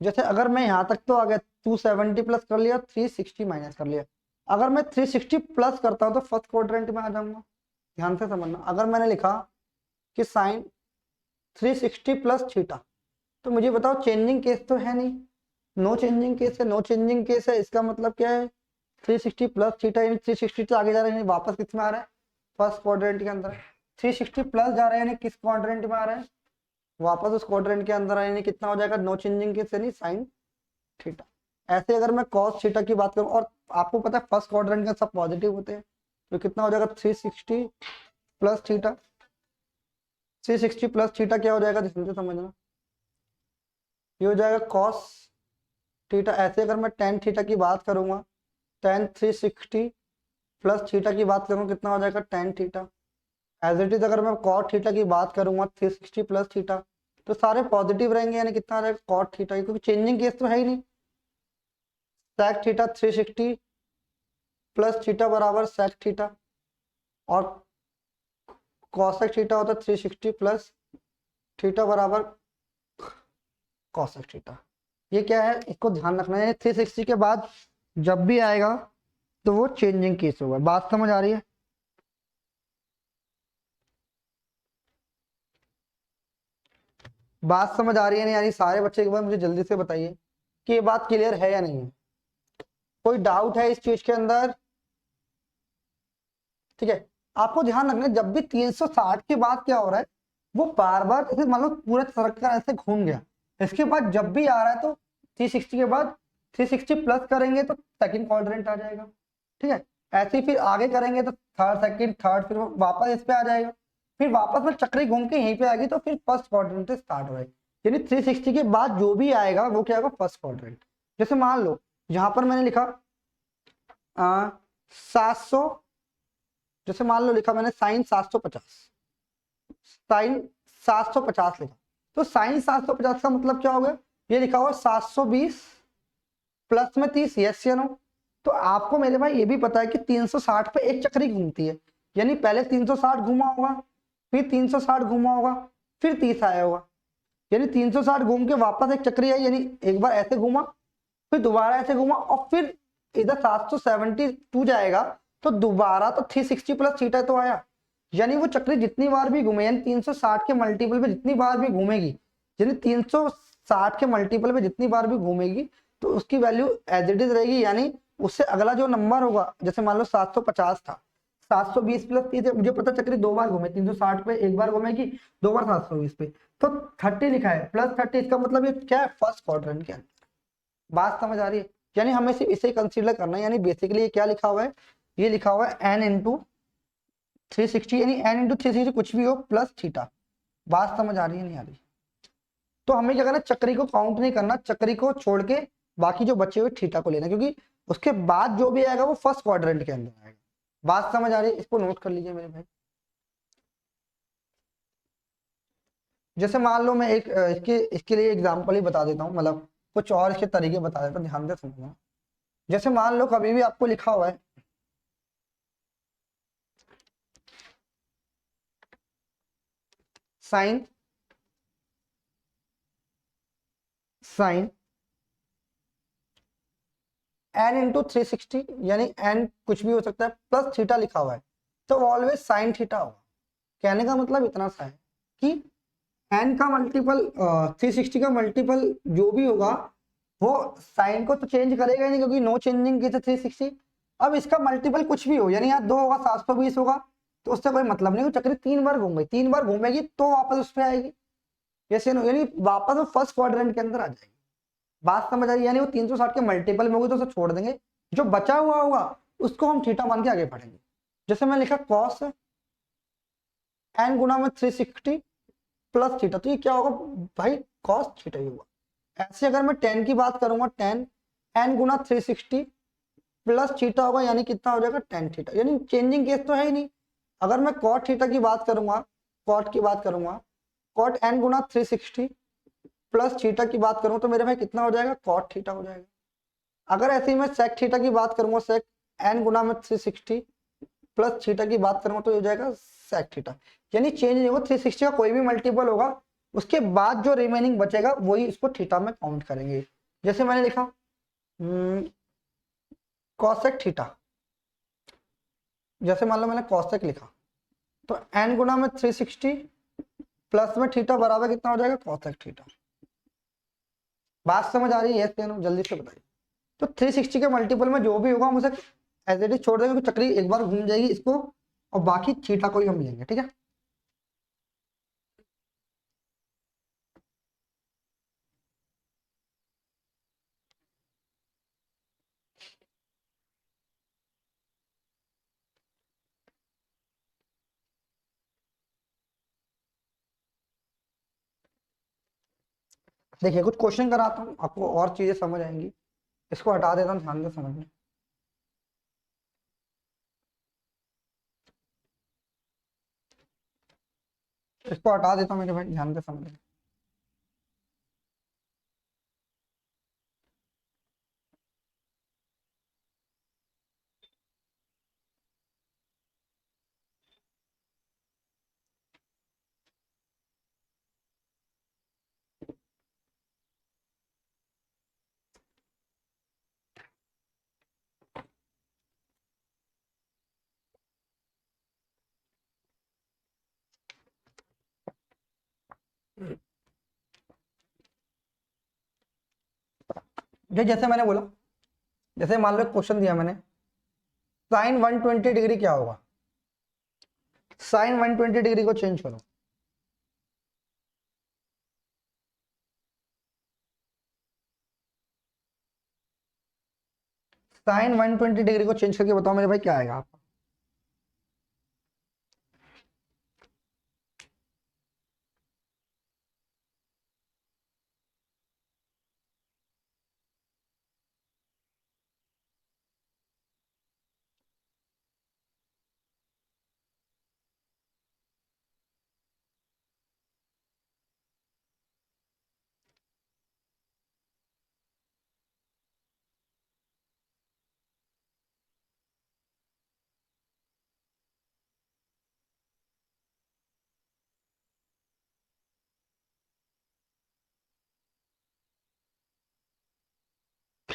जैसे अगर मैं यहां तक तो आ गया 270 प्लस कर लिया, 360 माइनस कर लिया, अगर मैं 360 प्लस करता हूं तो फर्स्ट क्वाड्रेंट में आ जाऊंगा। ध्यान से समझना, अगर मैंने लिखा कि साइन 360 प्लस थीटा, तो मुझे बताओ चेंजिंग केस तो है नहीं, नो चेंजिंग केस है, नो चेंजिंग केस है, इसका मतलब क्या है 360 प्लस थीटा, यानी 360 से आगे जा रहे हैं, यानी वापस किस में आ रहा है फर्स्ट क्वाड्रेंट के अंदर। 360 प्लस जा रहे हैं, यानी किस क्वाड्रेंट में आ रहा है वापस उस क्वाड्रेंट के अंदर आए, यानी कितना हो जाएगा नो चेंजिंग केस यानी साइन थीटा। ऐसे अगर मैं कॉस थीटा की बात करूं, और आपको पता है फर्स्ट क्वाड्रेंट के सब पॉजिटिव होते हैं, तो कितना हो जाएगा 360 प्लस थीटा, 360 प्लस थीटा क्या हो जाएगा ध्यान से समझना, ये हो जाएगा कॉस थीटा। ऐसे अगर मैं टेन थीटा की बात करूंगा, टेन 360 प्लस थीटा की बात करूँ कितना हो जाएगा tan theta. As it is अगर मैं कॉट थीटा की बात करूंगा 360 प्लस थीटा, तो सारे पॉजिटिव रहेंगे, यानी कितना आ जाएगा कॉट थीटा, क्योंकि चेंजिंग केस तो है ही नहीं। सेक थीटा 360 प्लस थीटा बराबर सेक थीटा, और कॉसेक थीटा होता है 360 प्लस थीटा बराबर कॉसेक थीटा। ये क्या है इसको ध्यान रखना है, 360 के बाद जब भी आएगा तो वो चेंजिंग केस होगा। बात समझ आ रही है, बात समझ आ रही है नहीं, यानी सारे बच्चे एक बार मुझे जल्दी से बताइए कि ये बात क्लियर है या नहीं है, कोई डाउट है इस चीज के अंदर। ठीक है, आपको ध्यान रखना है, जब भी 360 के बाद क्या हो रहा है, वो बार बार ऐसे मान लो पूरा सर्कल ऐसे घूम गया, इसके बाद जब भी आ रहा है तो 360 के बाद 360 प्लस करेंगे तो सेकंड क्वाड्रेंट आ जाएगा। ठीक है, ऐसे ही फिर आगे करेंगे तो थर्ड, सेकंड, थर्ड, फिर वो वापस इस पे आ जाएगा, फिर वापस में चक्री घूम के यहीं पे आएगी, तो फिर फर्स्ट क्वाड्रेंट स्टार्ट हो जाएगी। यानी 360 के बाद जो भी आएगा वो क्या होगा, फर्स्ट क्वाड्रेंट। जैसे मान लो यहां पर मैंने लिखा 700, जैसे मान लो लिखा मैंने साइन 750, साइन 750 लिखा, तो साइन 750 का मतलब क्या होगा, ये लिखा हुआ 720 प्लस में 30, यस या नो। तो आपको मेरे भाई ये भी पता है कि 360 पे एक चक्री घूमती है, यानी पहले 360 घूमा होगा, फिर 360 घूमा होगा, फिर 30 आया होगा, यानी 360 घूम के वापस एक चक्री आई, यानी एक बार ऐसे घूमा, फिर दोबारा ऐसे घूमा, और फिर इधर 772 जाएगा, तो दोबारा तो 360 प्लस थीटा तो आया। यानी वो चक्री जितनी बार भी घूमे, यानी 360 के मल्टीपल पे जितनी बार भी घूमेगी, यानी 360 के मल्टीपल पे जितनी बार भी घूमेगी, तो उसकी वैल्यू एज इट इज रहेगी। यानी उससे अगला जो नंबर होगा, जैसे मान लो 750 था, 720 प्लस 30, मुझे पता चक्री दो बार घूमे, 360 पे एक बार घूमेगी, दो बार 720 पे, तो 30 लिखा है प्लस 30, इसका मतलब ये क्या है, फर्स्ट क्वाड्रेंट के अंदर। बात समझ आ रही है? यानी हमें सिर्फ इसे कंसीडर करना है, यानी बेसिकली ये क्या लिखा हुआ है, ये लिखा हुआ है n इंटू 360, यानी n इंटू 360 कुछ भी हो प्लस थीटा। बात समझ आ रही है नहीं आ रही? तो हमें क्या करना, चक्री को काउंट नहीं करना, चक्री को छोड़ के बाकी जो बचे हुए थीटा को लेना, क्योंकि उसके बाद जो भी आएगा वो फर्स्ट क्वाड्रेंट के अंदर आएगा। बात समझ आ रही है? इसको नोट कर लीजिए मेरे भाई। जैसे मान लो मैं एक इसके लिए एग्जांपल ही बता देता हूँ, मतलब कुछ और इसके तरीके बता देता हूँ, ध्यान से समझना। जैसे मान लो कभी भी आपको लिखा हुआ है साइन साइन n इंटू 360, यानी n कुछ भी हो सकता है, प्लस थीटा लिखा हुआ है, तो ऑलवेज साइन थीटा होगा। कहने का मतलब इतना सा है कि n का मल्टीपल 360 का मल्टीपल जो भी होगा वो साइन को तो चेंज करेगा ही नहीं, क्योंकि नो चेंजिंग की 360। अब इसका मल्टीपल कुछ भी हो, यानी यहाँ 2 होगा, 720 होगा, तो उससे कोई मतलब नहीं, चक्री 3 बार घूमेगी, 3 बार घूमेगी तो वापस उस पर आएगी, यस या नो, यानी वापस वो फर्स्ट क्वाड्रेंट के अंदर आ जाएगी। बात समझ आ रही है? यानी वो 360 के मल्टीपल में होगी तो उसे छोड़ देंगे, जो बचा हुआ होगा उसको हम थीटा मान के आगे बढ़ेंगे। जैसे मैं लिखा कॉस n गुना में 360 प्लस थीटा, तो ये क्या होगा भाई, कॉस थीटा ही होगा। ऐसे अगर मैं 10 की बात करूंगा, 10 n गुना 360 प्लस थीटा होगा, यानी कितना हो जाएगा, 10 थीटा, यानी चेंजिंग केस तो है ही नहीं। अगर मैं कॉट थीटा की बात करूंगा, कॉट की बात करूंगा, कॉट n गुना 360 प्लस थीटा की बात करूं, तो मेरे भाई कितना हो जाएगा, कॉट थीटा हो जाएगा। अगर ऐसे ही मैं सेक थीटा की बात करूंगा, सेक n गुना में 360 प्लस थीटा की बात करूंगा, तो हो जाएगा सेक थीटा। यानी चेंज नहीं होगा, 360 का कोई भी मल्टीपल होगा, उसके बाद जो रिमेनिंग बचेगा वही इसको थीटा में काउंट करेंगे। जैसे मैंने लिखा कॉसेक थीटा, जैसे मान लो मैंने कॉसेक लिखा, तो n गुना में 360 प्लस में थीटा बराबर कितना हो जाएगा, कॉसेक थीटा। बात समझ आ रही है? यस या नो, जल्दी से बताइए। तो 360 के मल्टीपल में जो भी होगा हम उसे एज इट इज छोड़ देंगे, क्योंकि चक्री एक बार घूम जाएगी इसको, और बाकी थीटा को ही हम लेंगे, ठीक है। देखिए कुछ क्वेश्चन कराता हूँ, आपको और चीजें समझ आएंगी। इसको हटा देता हूँ, ध्यान से समझना। इसको हटा देता हूँ मेरे भाई, ध्यान से समझना। जैसे मैंने बोला, जैसे मान लो क्वेश्चन दिया मैंने, साइन 120 डिग्री क्या होगा, साइन 120 डिग्री को चेंज करो। साइन 120 डिग्री को चेंज करके बताओ मेरे भाई क्या आएगा आपका।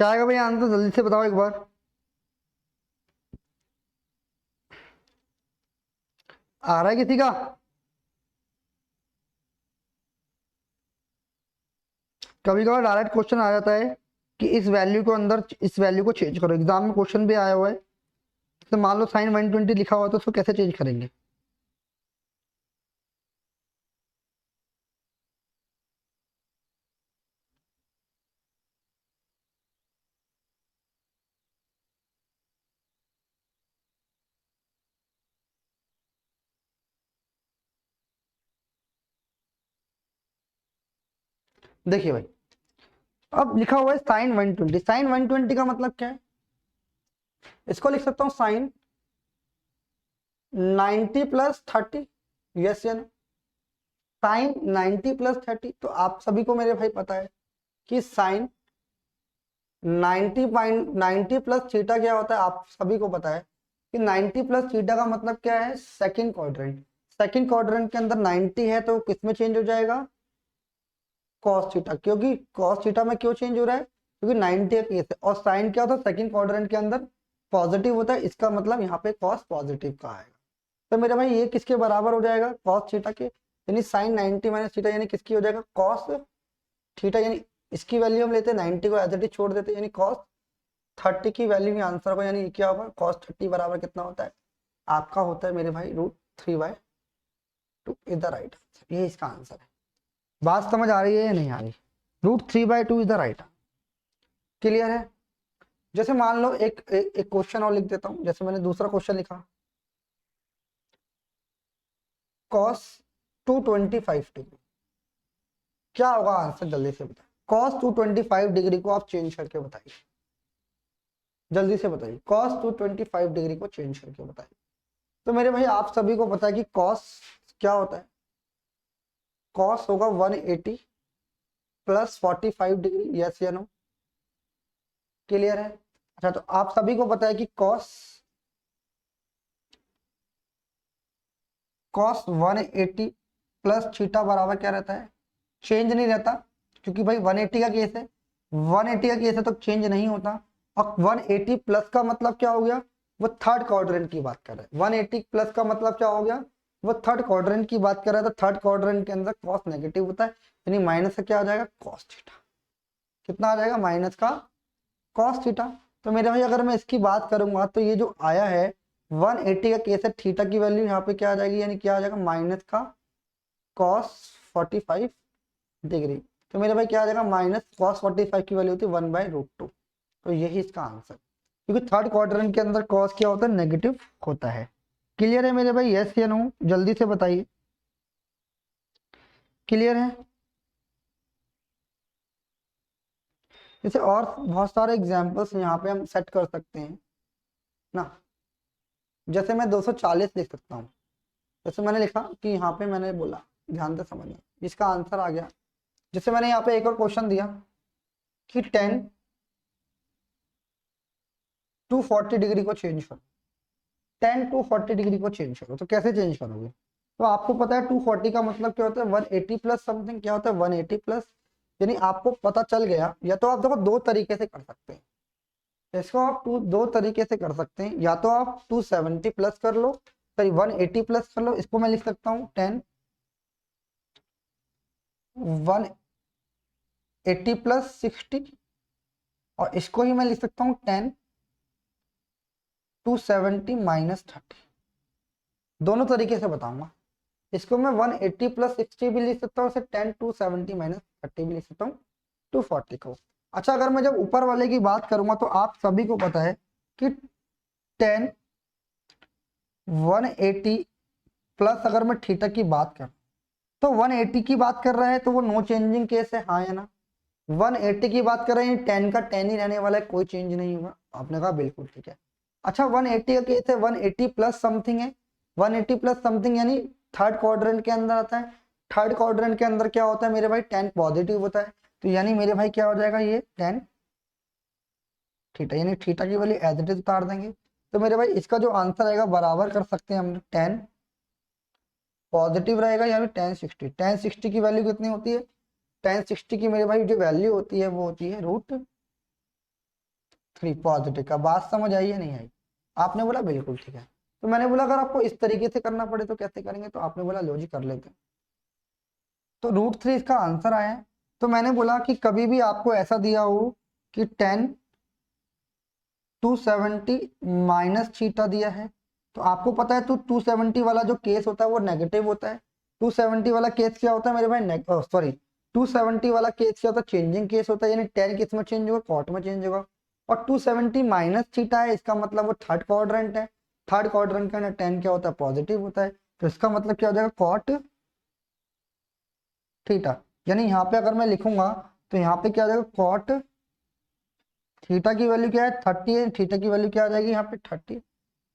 क्या आएगा भाई आंसर, जल्दी से बताओ एक बार। आ रहा है किसी का? कभी कभार डायरेक्ट क्वेश्चन आ जाता है कि इस वैल्यू को अंदर, इस वैल्यू को चेंज करो। एग्जाम में क्वेश्चन भी आया हुआ है, तो मान लो साइन 120 लिखा हुआ है, तो उसको कैसे चेंज करेंगे? देखिए भाई, अब लिखा हुआ है साइन 120। साइन 120 का मतलब क्या है? इसको लिख सकता हूँ साइन 90 प्लस 30। यस या नो? साइन 90 प्लस 30, तो आप सभी को मेरे भाई पता है कि साइन 90 प्लस थीटा क्या होता है। आप सभी को पता है कि 90 प्लस थीटा का मतलब क्या है? Second quadrant. सेकंड क्वाड्रेंट के अंदर 90 है, तो किस में चेंज हो जाएगा? Cos theta. क्योंकि कॉस थीटा में क्यों चेंज हो रहा है? क्योंकि 90 का केस है, और साइन क्या होता है? सेकंड क्वाड्रेंट के अंदर पॉजिटिव होता है, इसका मतलब यहाँ पे कॉस पॉजिटिव का आएगा। तो मेरे भाई ये किसके बराबर हो जाएगा? कॉस थीटा के। यानी साइन 90 माइनस थीटा यानी किसकी हो जाएगा? Cos theta. यानी इसकी वैल्यू हम लेते हैं 90 को एज इट इज छोड़ देते हैं, यानी कॉस 30 की वैल्यू में आंसर को, यानी क्या होगा? कॉस 30 बराबर कितना होता है? आपका होता है मेरे भाई √3/2 इज द राइट आंसर। ये इसका आंसर है। बात समझ आ रही है या नहीं आ रही? √3/2 इज द राइट। क्लियर है? जैसे मान लो एक क्वेश्चन और लिख देता हूं। जैसे मैंने दूसरा क्वेश्चन लिखा, कॉस 225 डिग्री, क्या होगा आंसर? जल्दी से बताइए। कॉस 225 डिग्री को आप चेंज करके बताइए, जल्दी से बताइए। कॉस 225 डिग्री को चेंज करके बताइए। तो मेरे भाई आप सभी को पता है कि कॉस क्या होता है? कॉस होगा 180 प्लस 45 डिग्री। यस या नो? क्लियर है? अच्छा, तो आप सभी को पता है कि कॉस कॉस 180 प्लस थीटा बराबर क्या रहता है? चेंज नहीं रहता, क्योंकि भाई 180 का केस है। 180 का केस है तो चेंज नहीं होता। और 180 प्लस का मतलब क्या हो गया? वो थर्ड क्वाड्रेंट की बात कर रहा है। 180 प्लस का मतलब क्या हो गया? वो थर्ड क्वाड्रेंट की बात कर रहा है। तो थर्ड क्वाड्रेंट के अंदर कॉस नेगेटिव होता है, यानी माइनस का क्या आ जाएगा? Cos theta. कितना आ जाएगा? माइनस का कॉस थीटा। तो मेरे भाई अगर मैं इसकी बात करूंगा तो ये जो आया है 180 का केस है, थीटा की वैल्यू यहाँ पे क्या आ जाएगी? यानी क्या आ जाएगा? माइनस का कॉस 45 डिग्री। तो मेरे भाई क्या आ जाएगा? माइनस कॉस 45 की वैल्यू होती है 1/√2। तो यही इसका आंसर, क्योंकि थर्ड क्वाड्रेंट के अंदर कॉस क्या होता है? नेगेटिव होता है। क्लियर है मेरे भाई? यस या नो? जल्दी से बताइए। क्लियर है? जैसे और बहुत सारे एग्जाम्पल्स यहाँ पे हम सेट कर सकते हैं ना। जैसे मैं 240 लिख सकता हूँ। जैसे मैंने लिखा कि यहाँ पे मैंने बोला, ध्यान से समझना, इसका आंसर आ गया। जैसे मैंने यहाँ पे एक और क्वेश्चन दिया कि 10 टू 40 डिग्री को चेंज करो। 10 टू 40 डिग्री को चेंज करो, तो कैसे चेंज करोगे? तो आपको पता है 240 का मतलब क्या होता है? 180 प्लस समथिंग। क्या होता है? 180 प्लस। यानी आपको पता चल गया। या तो आप देखो दो तरीके से कर सकते हैं इसको। आप दो तरीके से कर सकते हैं। या तो आप 270 प्लस कर लो, सॉरी 180 प्लस कर लो। इसको मैं लिख सकता हूँ 180 प्लस 60। और इसको ही मैं लिख सकता हूँ 270 माइनस 30। दोनों तरीके से बताऊंगा। इसको मैं 180 प्लस 60 भी लिख सकता हूँ, 270 माइनस 30 भी लिख सकता हूँ 240 को। अच्छा, अगर मैं जब ऊपर वाले की बात करूंगा तो आप सभी को पता है कि 10 180 प्लस, अगर मैं थीटा की बात करूं तो 180 की बात कर रहा है तो वो नो चेंजिंग केस है, हाँ या ना? 180 की बात कर रहे हैं, 10 का 10 ही रहने वाला है, कोई चेंज नहीं होगा। आपने कहा बिल्कुल ठीक है। अच्छा, 180 का केस है, 180 प्लस समथिंग है। 180 प्लस समथिंग यानी थर्ड क्वाड्रेंट के अंदर आता है। थर्ड क्वाड्रेंट के अंदर क्या होता है मेरे भाई? 10 पॉजिटिव होता है। तो यानी मेरे भाई क्या हो जाएगा? ये 10 थीटा, यानी थीटा की वैल्यू एज इट इज उतार देंगे। तो मेरे भाई इसका जो आंसर आएगा बराबर कर सकते हैं हम। 10 पॉजिटिव रहेगा, यानी 1060। 1060 की वैल्यू कितनी होती है? 1060 की मेरे भाई जो वैल्यू होती है वो होती है 3 पॉजिटिव का। बात समझ आई या नहीं आई? आपने बोला बिल्कुल ठीक है। तो मैंने बोला अगर आपको इस तरीके से करना पड़े तो कैसे करेंगे, तो आपने बोला लो जी कर लेते हैं। तो √3 इसका आंसर आया है। तो मैंने बोला कि कभी भी आपको ऐसा दिया हो कि 10 270 माइनस थीटा दिया है, तो आपको पता है तो 270 वाला जो केस होता है वो नेगेटिव होता है। 270 वाला केस क्या होता है मेरे भाई, सॉरी 270 वाला केस क्या होता है, चेंजिंग केस होता है, यानी 10 किस में चेंज होगा, कॉट में चेंज होगा। और 270 माइनस थीटा है, इसका मतलब वो थर्ड क्वाड्रेंट है। थर्ड क्वाड्रेंट के अंदर 10 क्या होता है, पॉजिटिव होता है। तो इसका मतलब क्या हो जाएगा, कॉट थीटा। यानी यहाँ पे अगर मैं लिखूंगा तो यहाँ पे क्या हो जाएगा, कॉट थीटा की वैल्यू क्या है 30 है, थीटा की वैल्यू क्या आ जाएगी यहाँ पे 30।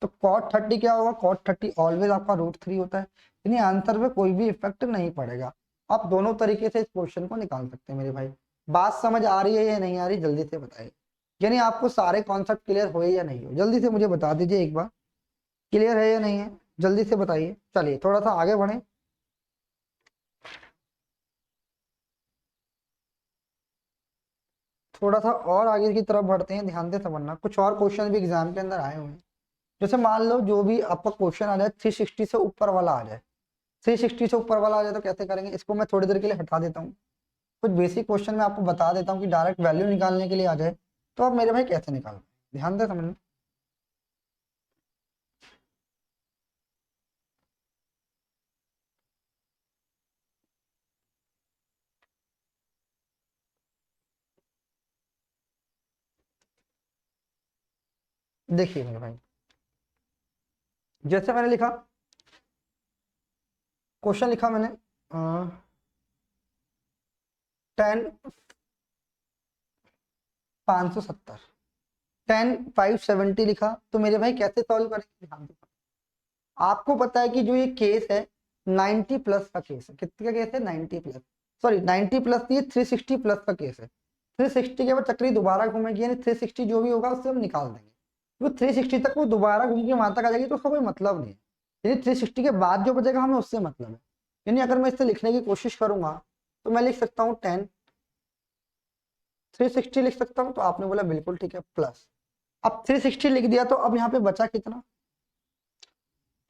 तो कॉट 30 क्या होगा, कॉट 30 ऑलवेज आपका √3 होता है। यानी आंसर पे कोई भी इफेक्ट नहीं पड़ेगा। आप दोनों तरीके से इस क्वेश्चन को निकाल सकते हैं मेरे भाई। बात समझ आ रही है या नहीं आ रही, जल्दी से बताइए। यानी आपको सारे कॉन्सेप्ट क्लियर हुए या नहीं हो, जल्दी से मुझे बता दीजिए एक बार, क्लियर है या नहीं है, जल्दी से बताइए। चलिए थोड़ा सा आगे बढ़े। थोड़ा सा और आगे की तरफ बढ़ते हैं, ध्यान से समझना। कुछ और क्वेश्चन भी एग्जाम के अंदर आए हुए हैं। जैसे मान लो जो भी आपका क्वेश्चन आ जाए 360 से ऊपर वाला आ जाए, 360 से ऊपर वाला आ जाए तो कैसे करेंगे, इसको मैं थोड़ी देर के लिए हटा देता हूँ। कुछ बेसिक क्वेश्चन मैं आपको बता देता हूँ कि डायरेक्ट वैल्यू निकालने के लिए आ जाए तो आप मेरे भाई कैसे निकाल, ध्यान से समझना। देखिए मेरे भाई, जैसे मैंने लिखा, क्वेश्चन लिखा मैंने 10 570, 10 570 लिखा। तो मेरे भाई कैसे सॉल्व करेंगे, ध्यान से। आपको पता है कि जो ये केस है 90 प्लस का केस है, कितने का केस है 90 प्लस, सॉरी 90 प्लस ये 360 प्लस का केस है। 360 के बाद चक्री दोबारा घूमेगी, यानी 360 जो भी होगा उससे हम निकाल देंगे। वो 360 तक वो दोबारा घूम के वहां तक आ जाएगी तो उसका कोई मतलब नहीं है। यानी 360 के बाद जो बचेगा हमें उससे मतलब है। यानी अगर मैं इससे लिखने की कोशिश करूंगा तो मैं लिख सकता हूँ 10 360 लिख सकता हूँ। तो आपने बोला बिल्कुल ठीक है, प्लस। अब 360 लिख दिया तो अब यहाँ पे बचा कितना,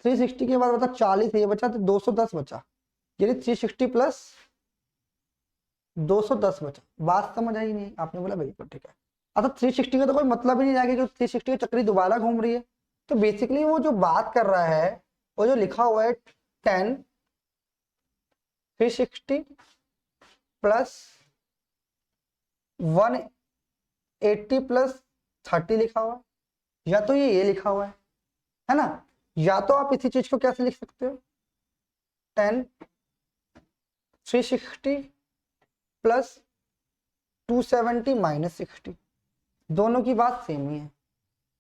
360 के बाद बचा 40, ये बचा तो 210 बचा। यानी 360 प्लस 210 बचा। बात समझ आई नहीं, आपने बोला बिल्कुल ठीक है। अच्छा 360 का तो कोई मतलब ही नहीं रहेगा कि 360 की चक्री दोबारा घूम रही है। तो बेसिकली वो जो बात कर रहा है, वो जो लिखा हुआ है 10 360 प्लस 180 प्लस 30 लिखा हुआ है, या तो ये लिखा हुआ है ना। या तो आप इसी चीज को कैसे लिख सकते हो, 10 360 प्लस 270 माइनस 60। दोनों की बात सेम ही है,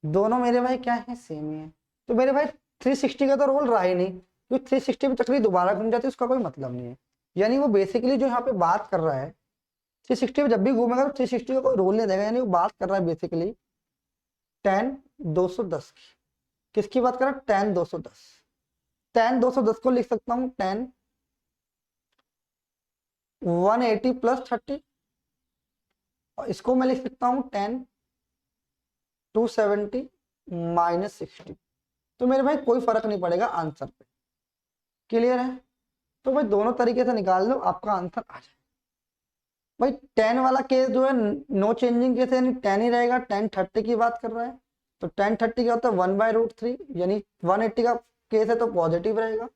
दोनों मेरे भाई क्या है, सेम ही है। तो मेरे भाई 360 का तो रोल रहा ही नहीं, क्योंकि 360 में चक्री दोबारा घूम जाती है, उसका कोई मतलब नहीं है। यानी वो बेसिकली जो यहाँ पे बात कर रहा है 360 में जब भी घूमेगा तो 360 का कोई रोल नहीं देगा। यानी वो बात कर रहा है बेसिकली 10 210 की। किसकी बात कर रहा है, 10 210। 10 210 को लिख सकता हूँ 10 180 प्लस 30, और इसको मैं लिख सकता हूँ 10 270 माइनस 60। तो मेरे भाई कोई फर्क नहीं पड़ेगा आंसर पे, क्लियर है। तो भाई दोनों तरीके से निकाल लो, आपका आंसर आ जाए। भाई 10 वाला केस जो है नो चेंजिंग केस है, यानी 10 ही रहेगा। 10 30 की बात कर रहा है, तो 10 30 क्या होता है 1/√3, यानी 180 का केस है तो पॉजिटिव रहेगा।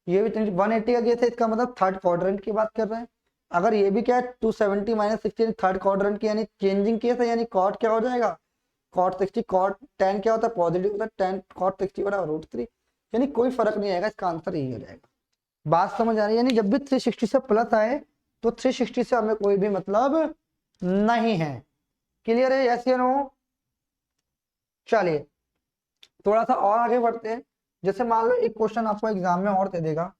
ये भी 180 का केस है, इसका मतलब थर्ड क्वाड्रेंट की बात कर रहे हैं। अगर ये भी क्या है 270 माइनस 60 थर्ड क्वाड्रेंट की, यानी चेंजिंग केस है, यानी कॉट क्या हो जाएगा, कॉट 60। कॉट 10 क्या होता है, पॉजिटिव होता है, 10 कॉट 60 बराबर √3। यानी कोई फर्क नहीं आएगा, इसका आंसर यही हो जाएगा। बात समझ आ रही है, यानी जब भी 360 से प्लस आए तो 360 से हमें कोई भी मतलब नहीं है। क्लियर है, यस या नो। चलिए थोड़ा सा और आगे बढ़ते हैं। जैसे मान लो एक क्वेश्चन आपको एग्जाम में और दे देगा,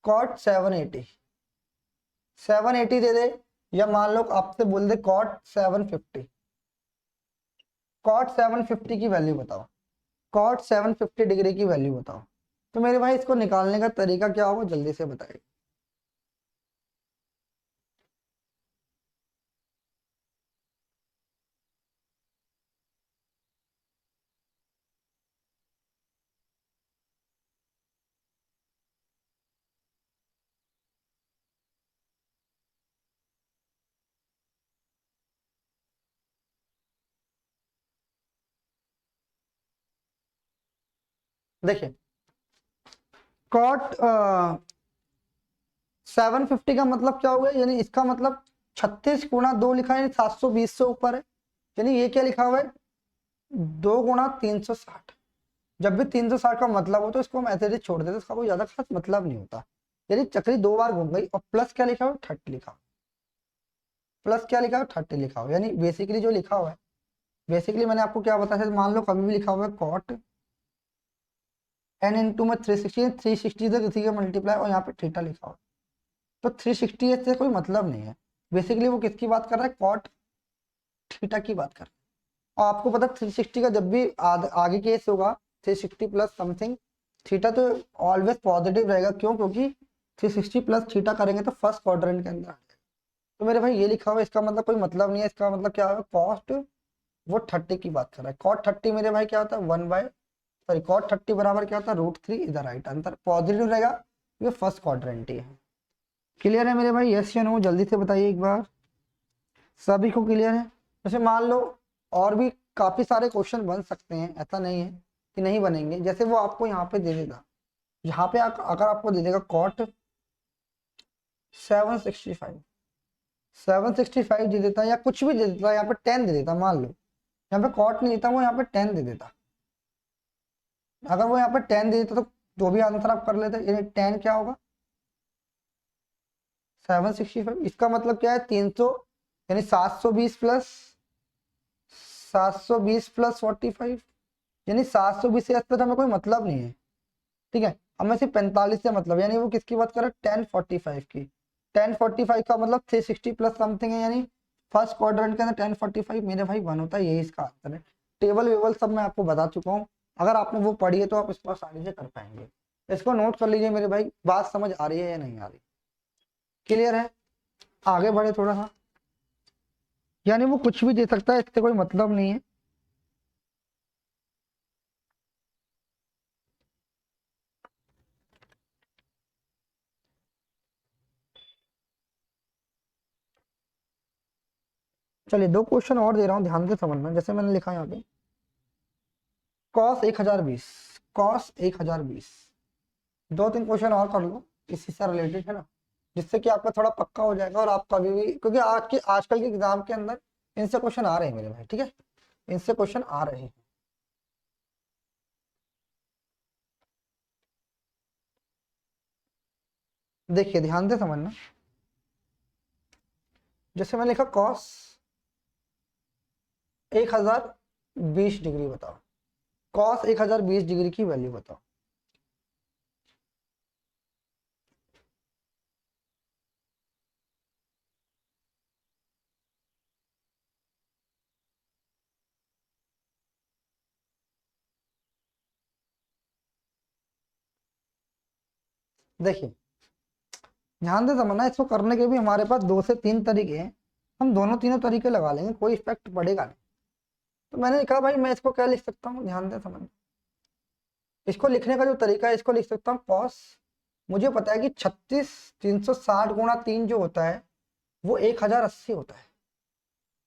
कॉट 780 दे दे, या मान लो आपसे बोल दे कॉट 750। कॉट 750 की वैल्यू बताओ, कॉट 750 डिग्री की वैल्यू बताओ। तो मेरे भाई इसको निकालने का तरीका क्या होगा, जल्दी से बताइए। देखिए कॉट 750 का मतलब क्या हुआ, यानी इसका मतलब 36 गुणा 2 लिखा है, यानी 720 से ऊपर है। यानी ये क्या लिखा हुआ है, 2 गुणा 360। जब भी 360 का मतलब हो तो इसको हम ऐसे ही छोड़ देते, इसका कोई ज्यादा खास मतलब नहीं होता। यानी चक्री 2 बार घूम गई, और प्लस क्या लिखा हुआ, 30 लिखा, प्लस क्या लिखा हुआ, 30 लिखा हुआ। यानी बेसिकली जो लिखा हुआ है, बेसिकली मैंने आपको क्या बताया, मान लो कभी भी लिखा हुआ है कॉट n इंटू में 360, 360 से किसी का मल्टीप्लाई, और यहाँ पे थीटा लिखा हुआ, तो 360 से कोई मतलब नहीं है। बेसिकली वो किसकी बात कर रहा है, कॉट थीटा की बात कर रहा है। और आपको पता है 360 का जब भी आगे केस होगा 360 प्लस समथिंग थीटा, तो ऑलवेज पॉजिटिव रहेगा। क्यों, क्योंकि 360 प्लस थीटा करेंगे तो फर्स्ट क्वाड्रेंट के अंदर आ जाएगा। तो मेरे भाई ये लिखा हुआ, इसका मतलब कोई मतलब नहीं है। इसका मतलब क्या है, कॉस्ट वो 30 की बात कर रहा है। कॉट 30 मेरे भाई क्या होता है, कॉट 30 बराबर क्या होता है, √3 इधर राइट आंसर पॉजिटिव रहेगा, ये फर्स्ट क्वाड्रेंट ही है। क्लियर है मेरे भाई, यस या नो जल्दी से बताइए एक बार, सभी को क्लियर है। जैसे मान लो और भी काफी सारे क्वेश्चन बन सकते हैं, ऐसा नहीं है कि नहीं बनेंगे। जैसे वो आपको यहाँ पे दे देगा, यहाँ पे अगर आपको दे देगा कॉट 765, 765 दे देता, या कुछ भी दे देता, यहाँ पे 10 दे देता, मान लो यहाँ पे कॉट नहीं देता, वो यहाँ पे 10 दे देता। अगर वो यहाँ पे 10 दे देता तो भी आंसर आप कर लेते, यानी 10 क्या होगा, 765। इसका मतलब क्या है, 300, यानी 720 प्लस 45, यानी 720 से तो हमें कोई मतलब नहीं है, ठीक है। हमें सिर्फ 45 से मतलब, यानी वो किसकी बात कर रहा है, 1045 की। 1045 का मतलब 360 प्लस समथिंग है, यानी फर्स्ट क्वाड्रेंट के अंदर 1045 मेरे भाई 1 होता है, यही इसका आंसर है। टेबल वेबल सब मैं आपको बता चुका हूँ, अगर आपने वो पढ़ी है तो आप इसको आसानी से कर पाएंगे। इसको नोट कर लीजिए मेरे भाई, बात समझ आ रही है या नहीं आ रही, क्लियर है। आगे बढ़े थोड़ा सा, यानी वो कुछ भी दे सकता है, इससे कोई मतलब नहीं है। चलिए 2 क्वेश्चन और दे रहा हूँ, ध्यान से समझना। जैसे मैंने लिखा यहाँ पे कॉस 1020, कॉस 1020, 2-3 क्वेश्चन और कर लो, इसी से रिलेटेड है ना, जिससे कि आपका थोड़ा पक्का हो जाएगा। और आप कभी भी, क्योंकि आजकल के एग्जाम के अंदर इनसे क्वेश्चन आ रहे हैं मेरे भाई, ठीक है, इनसे क्वेश्चन आ रहे हैं। देखिए ध्यान से समझना, जैसे मैंने लिखा कॉस 1020 डिग्री बताओ, कॉस 1020 डिग्री की वैल्यू बताओ। देखिए ध्यान से समझना, इसको करने के भी हमारे पास 2 से 3 तरीके हैं, हम दोनों तीनों तरीके लगा लेंगे, कोई इफेक्ट पड़ेगा नहीं। तो मैंने कहा भाई मैं इसको क्या लिख सकता हूँ, ध्यान से समझना। इसको लिखने का जो तरीका है, इसको लिख सकता हूँ कॉस, मुझे पता है कि 360 गुणा 3 जो होता है वो 1080 होता है,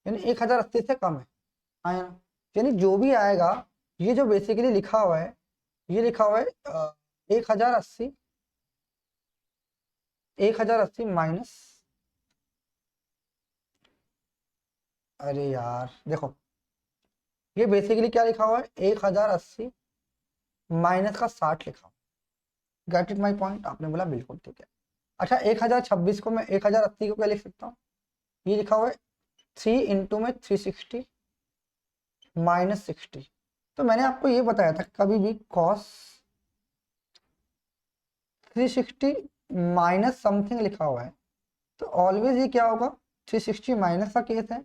यानी 1080 से कम है, आया ना। यानी जो भी आएगा, ये जो बेसिकली लिखा हुआ है, ये लिखा हुआ है 1080, 1080 माइनस, अरे यार देखो, ये बेसिकली क्या लिखा हुआ है, 1080 माइनस का 60 लिखा हुआ। गेट इट माई पॉइंट, आपने बोला बिल्कुल ठीक है। अच्छा 1026 को मैं 1080 को क्या लिख सकता हूँ, ये लिखा हुआ है 3 इंटू में 360 माइनस 60। तो मैंने आपको ये बताया था कभी भी कॉस 360 माइनस समथिंग लिखा हुआ है तो ऑलवेज ये क्या होगा, 360 माइनस का केस है,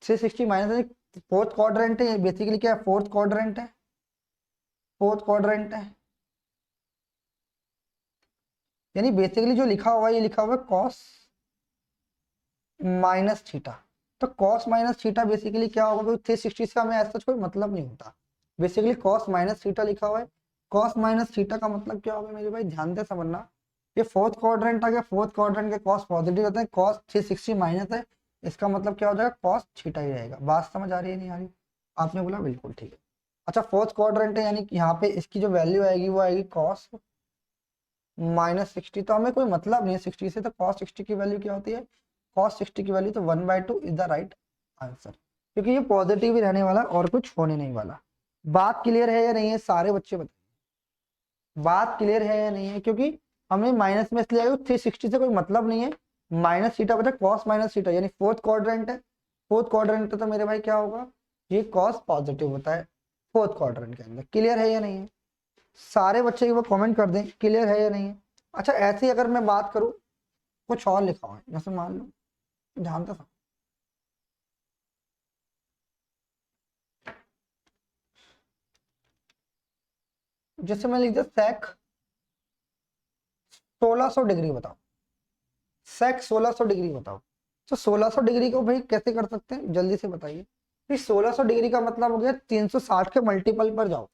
360 माइनस फोर्थ क्वाड्रेंट है, ये बेसिकली क्या है, फोर्थ क्वाड्रेंट है, फोर्थ क्वाड्रेंट है। यानी बेसिकली जो लिखा हुआ है, ये लिखा हुआ है कॉस माइनस थीटा। तो कॉस माइनस थीटा बेसिकली क्या होगा, क्योंकि 360 से हमें ऐसा कोई मतलब नहीं होता, बेसिकली कॉस माइनस थीटा लिखा हुआ है। कॉस माइनस थीटा का मतलब क्या होगा मेरे भाई, ध्यान से समझना। ये फोर्थ क्वाड्रेंट आ गया, फोर्थ क्वाड्रेंट के कॉस पॉजिटिव होते हैं, कॉस 360 माइनस है, इसका मतलब क्या हो जाएगा, कॉस थीटा ही रहेगा। बात समझ आ रही है नहीं आ रही, आपने बोला बिल्कुल ठीक है। अच्छा फोर्थ क्वाड्रेंट है, यानी कि यहाँ पे इसकी जो वैल्यू आएगी वो आएगी कॉस -60। तो हमें कोई मतलब नहीं है 60 से, तो कॉस 60 की वैल्यू क्या होती है, कॉस 60 की वैल्यू तो 1/2 इज द राइट आंसर, क्योंकि ये पॉजिटिव ही रहने वाला और कुछ होने नहीं वाला। बात क्लियर है या नहीं है सारे बच्चे बताइए, बात क्लियर है या नहीं है, क्योंकि हमें माइनस में इसलिए आएगा 360 से कोई मतलब नहीं है, माइनस थीटा बचा कॉस माइनस थीटा, यानी फोर्थ क्वाड्रेंट है, फोर्थ क्वाड्रेंट तो मेरे भाई क्या होगा, ये कॉस पॉजिटिव होता है फोर्थ क्वाड्रेंट के अंदर। क्लियर है या नहीं है, सारे बच्चे एक बार कमेंट कर दें क्लियर है या नहीं है। अच्छा ऐसे ही अगर मैं बात करूं, कुछ और लिखा हुआ है, जैसे मान लो, जानता था, जैसे मैं लिख दिया सेक 1600 डिग्री बताओ, सेक 1600 डिग्री बताओ। तो 1600 डिग्री को भाई कैसे कर सकते हैं, जल्दी से बताइए। फिर 1600 डिग्री का मतलब हो गया 360 के मल्टीपल पर जाओ,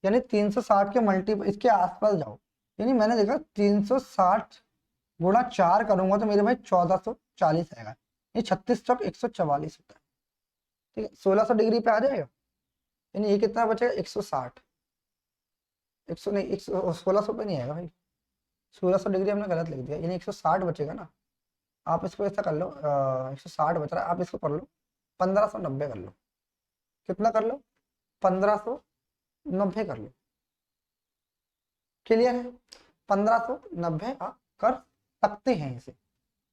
यानी 360 के मल्टीपल इसके आसपास जाओ, यानी मैंने देखा 360 गुणा 4 करूंगा तो मेरे भाई 1440 आएगा, ये 36 चौक 144 होता है। ठीक है 1600 डिग्री पे आ जाएगा, यानी ये कितना बचेगा 160, 100 नहीं 1600 पे नहीं आएगा भाई, 1600 डिग्री हमने गलत लिख दिया, यानी 160 बचेगा ना। आप इसको ऐसा कर लो, 160 बच रहा है, आप इसको कर लो 1590 कर लो, कितना कर लो 1590 कर लो। क्लियर है, 1590 आप कर सकते हैं इसे।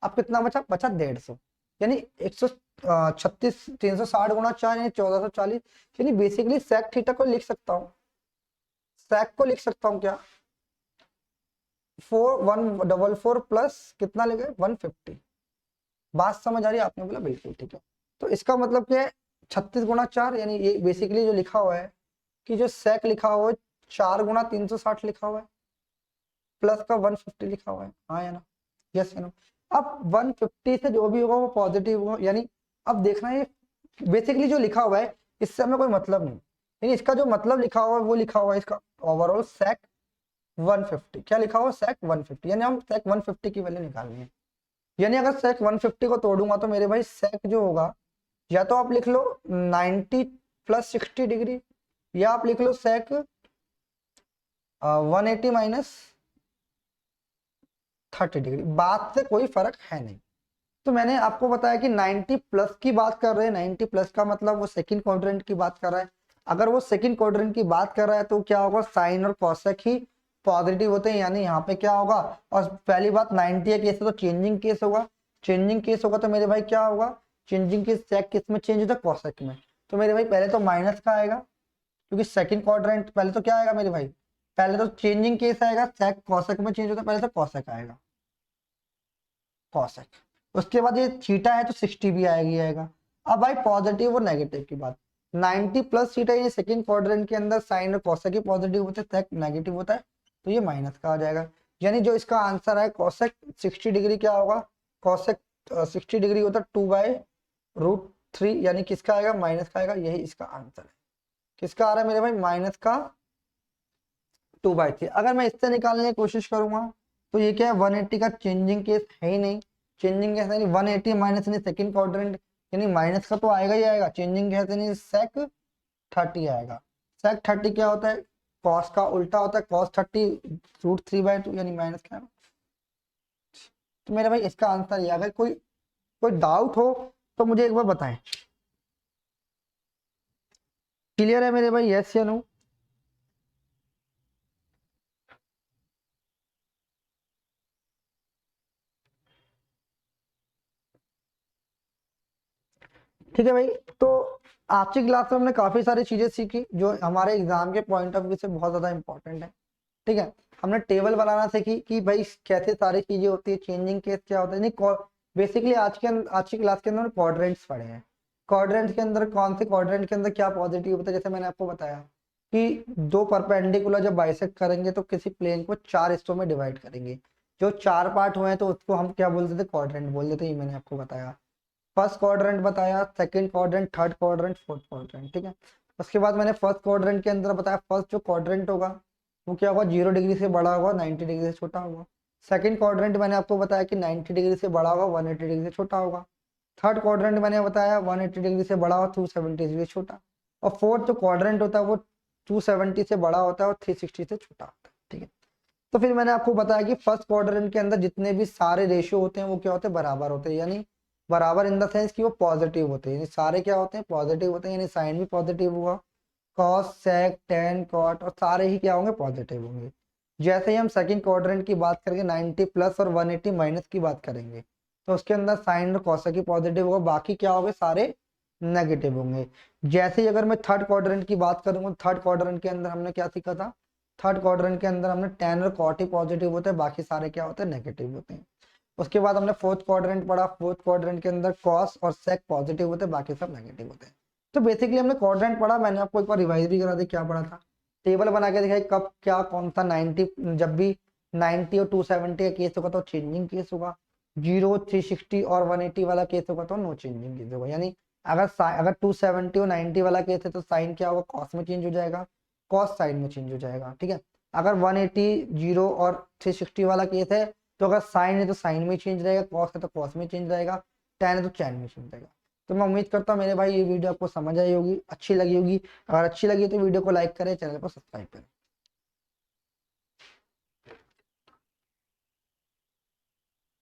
अब कितना बचा, बचा 150, यानी 136 360 गुणा 4 यानी 1440, यानी बेसिकली सेक थीटा को लिख सकता हूँ, सेक को लिख सकता हूँ क्या 4144 प्लस कितना लिखे 150। बात समझ आ रही है, आपने बोला बिल्कुल ठीक है। तो इसका मतलब क्या है 36 गुणा 4, यानी ये बेसिकली जो लिखा हुआ है कि जो सेक लिखा हुआ है 4 गुणा 360 लिखा हुआ है, प्लस का 150 लिखा हुआ है, हाँ या ना, यस या नो। अब 150 से जो भी होगा वो पॉजिटिव होगा, यानी अब देखना है बेसिकली जो लिखा हुआ है इससे हमें कोई मतलब नहीं, यानी इसका जो मतलब लिखा हुआ है वो लिखा हुआ है इसका ओवरऑल सेक 150, क्या लिखा हुआ सेक 150, यानी हम सेक 150 की वैल्यू निकालनी है। यानी अगर सेक 150 को तोड़ूंगा तो मेरे भाई सेक जो होगा, या तो आप लिख लो 90 प्लस 60 डिग्री, या आप लिख लो सेक 180 माइनस 30 डिग्री, बात से कोई फर्क है नहीं। तो मैंने आपको बताया कि 90 प्लस की बात कर रहे हैं, 90 प्लस का मतलब वो सेकंड क्वाड्रेंट की बात कर रहा है, अगर वो सेकंड क्वाड्रेंट की बात कर रहा है तो क्या होगा साइन और कॉसेक ही पॉजिटिव होते हैं, यानी यहाँ पे क्या होगा, और पहली बात 90 का केस है तो चेंजिंग केस होगा, चेंजिंग केस होगा तो मेरे भाई क्या होगा, चेंजिंग केस सेक किस में चेंज होता है, कॉसेक में। तो मेरे भाई पहले तो माइनस का आएगा, क्योंकि सेकंड क्वाड्रेंट पहले तो क्या आएगा मेरे भाई, पहले तो चेंजिंग केस आएगा, सेक कॉसेक में चेंज होता है, पहले तो कॉसेक आएगा, कॉसेक। उसके बाद ये थीटा है तो 60 भी आएगी आएगा। अब भाई पॉजिटिव और नेगेटिव की बात, 90 प्लस थीटा ये सेकंड क्वाड्रेंट के अंदर साइन और कॉसेक ही पॉजिटिव होता है, सेक नेगेटिव होता है, तो ये माइनस का आ जाएगा। यानी जो इसका आंसर है कॉसेक 60 डिग्री क्या होगा, कॉसेक 60 डिग्री होता है 2/√3, यानी किसका आएगा माइनस का आएगा, यही इसका आंसर है। किसका आ रहा है मेरे भाई, माइनस का 2/3। अगर मैं इससे निकालने की कोशिश करूंगा तो ये क्या है 180 का चेंजिंग केस है ही नहीं, चेंजिंग केस है नहीं, 180 माइनस यानी सेकंड क्वाड्रेंट, यानी माइनस का तो आएगा ही आएगा, चेंजिंग केस यानी सेक 30 आएगा। सेक 30 क्या होता है, कॉस का उल्टा होता है, कॉस 30√3/2 यानी माइनस क्या है। तो मेरा भाई इसका आंसर ये, अगर कोई कोई डाउट हो तो मुझे एक बार बताएं। क्लियर है मेरे भाई, यस या नो। ठीक है भाई, तो आज की क्लास में हमने काफी सारी चीजें सीखी जो हमारे एग्जाम के पॉइंट ऑफ व्यू से बहुत ज्यादा इंपॉर्टेंट है। ठीक है, हमने टेबल बनाना सीखी कि भाई कैसे सारी चीजें होती है, चेंजिंग केस क्या होता है, नहीं बेसिकली आज की क्लास के अंदर क्वाड्रेंट्स पढ़े हैं, क्वाड्रेंट्स के अंदर कौन से क्वाड्रेंट के अंदर क्या पॉजिटिव होता है, जैसे मैंने आपको बताया कि दो परपेंडिकुलर जब बाइसेक्ट करेंगे तो किसी प्लेन को 4 हिस्सों में डिवाइड करेंगे, जो 4 पार्ट हुए हैं तो उसको हम क्या बोलते थे, क्वाड्रेंट बोल देते, ये मैंने आपको बताया। फर्स्ट क्वाड्रेंट बताया, second quadrant, third quadrant, fourth quadrant. ठीक है, उसके बाद मैंने फर्स्ट क्वाड्रेंट के अंदर बताया फर्स्ट जो क्वाड्रेंट होगा वो क्या होगा, 0 डिग्री से बड़ा होगा, 90 डिग्री से छोटा होगा। सेकंड क्वाड्रेंट मैंने आपको बताया कि 90 डिग्री से बड़ा होगा, 180 डिग्री से छोटा होगा। थर्ड क्वाड्रेंट मैंने बताया 180 डिग्री से बड़ा होगा, 270 डिग्री से छोटा। और फोर्थ जो क्वाड्रेंट होता है वो 270 से बड़ा होता है और 360 से छोटा होता है। ठीक है, तो फिर मैंने आपको बताया कि फर्स्ट क्वाड्रेंट के अंदर जितने भी सारे रेशियो होते हैं वो क्या होते हैं, बराबर होते हैं, यानी बराबर इन द सेंस कि वो पॉजिटिव होते हैं, यानी सारे क्या होते हैं, पॉजिटिव होते हैं, यानी साइन भी पॉजिटिव हुआ, कॉस सेक टेन कॉट और सारे ही क्या होंगे, पॉजिटिव होंगे। जैसे ही हम सेकंड क्वाड्रेंट की बात करेंगे 90 प्लस और 180 माइनस की बात करेंगे, तो उसके अंदर साइन और कॉसेक ही पॉजिटिव होगा, बाकी क्या होंगे, सारे नेगेटिव होंगे। जैसे ही अगर मैं थर्ड क्वाड्रेंट की बात करूंगा, थर्ड क्वाड्रेंट के अंदर हमने क्या सीखा था, थर्ड क्वाड्रेंट के अंदर हमने टेन और कॉट ही पॉजिटिव होते हैं, बाकी सारे क्या होते हैं, नेगेटिव होते हैं। उसके बाद हमने फोर्थ क्वाड्रेंट पढ़ा, फोर्थ क्वाड्रेंट के अंदर कॉस और सेक पॉजिटिव होते हैं, बाकी सब नेगेटिव होते हैं। तो बेसिकली हमने क्वाड्रेंट पढ़ा, मैंने आपको एक बार रिवाइज भी करा दी क्या पढ़ा था, टेबल बना के दिखाई कब क्या कौन सा 90, जब भी 90 और 270 का केस होगा तो चेंजिंग केस होगा, 0 360 और 180 वाला केस होगा तो नो चेंजिंग केस होगा। यानी अगर 270 और 90 वाला केस है तो साइन क्या होगा, कॉस में चेंज हो जाएगा, कॉस साइन में चेंज हो जाएगा। ठीक है, अगर 180 0 और 360 वाला केस है तो अगर साइन है तो साइन में चेंज रहेगा, कॉस है तो कॉस में चेंज रहेगा, टेन है तो टैन में चेंज रहेगा। तो मैं उम्मीद करता हूँ मेरे भाई ये वीडियो आपको समझ आई होगी, अच्छी लगी होगी। अगर अच्छी लगी तो वीडियो को लाइक करें, चैनल को सब्सक्राइब करें।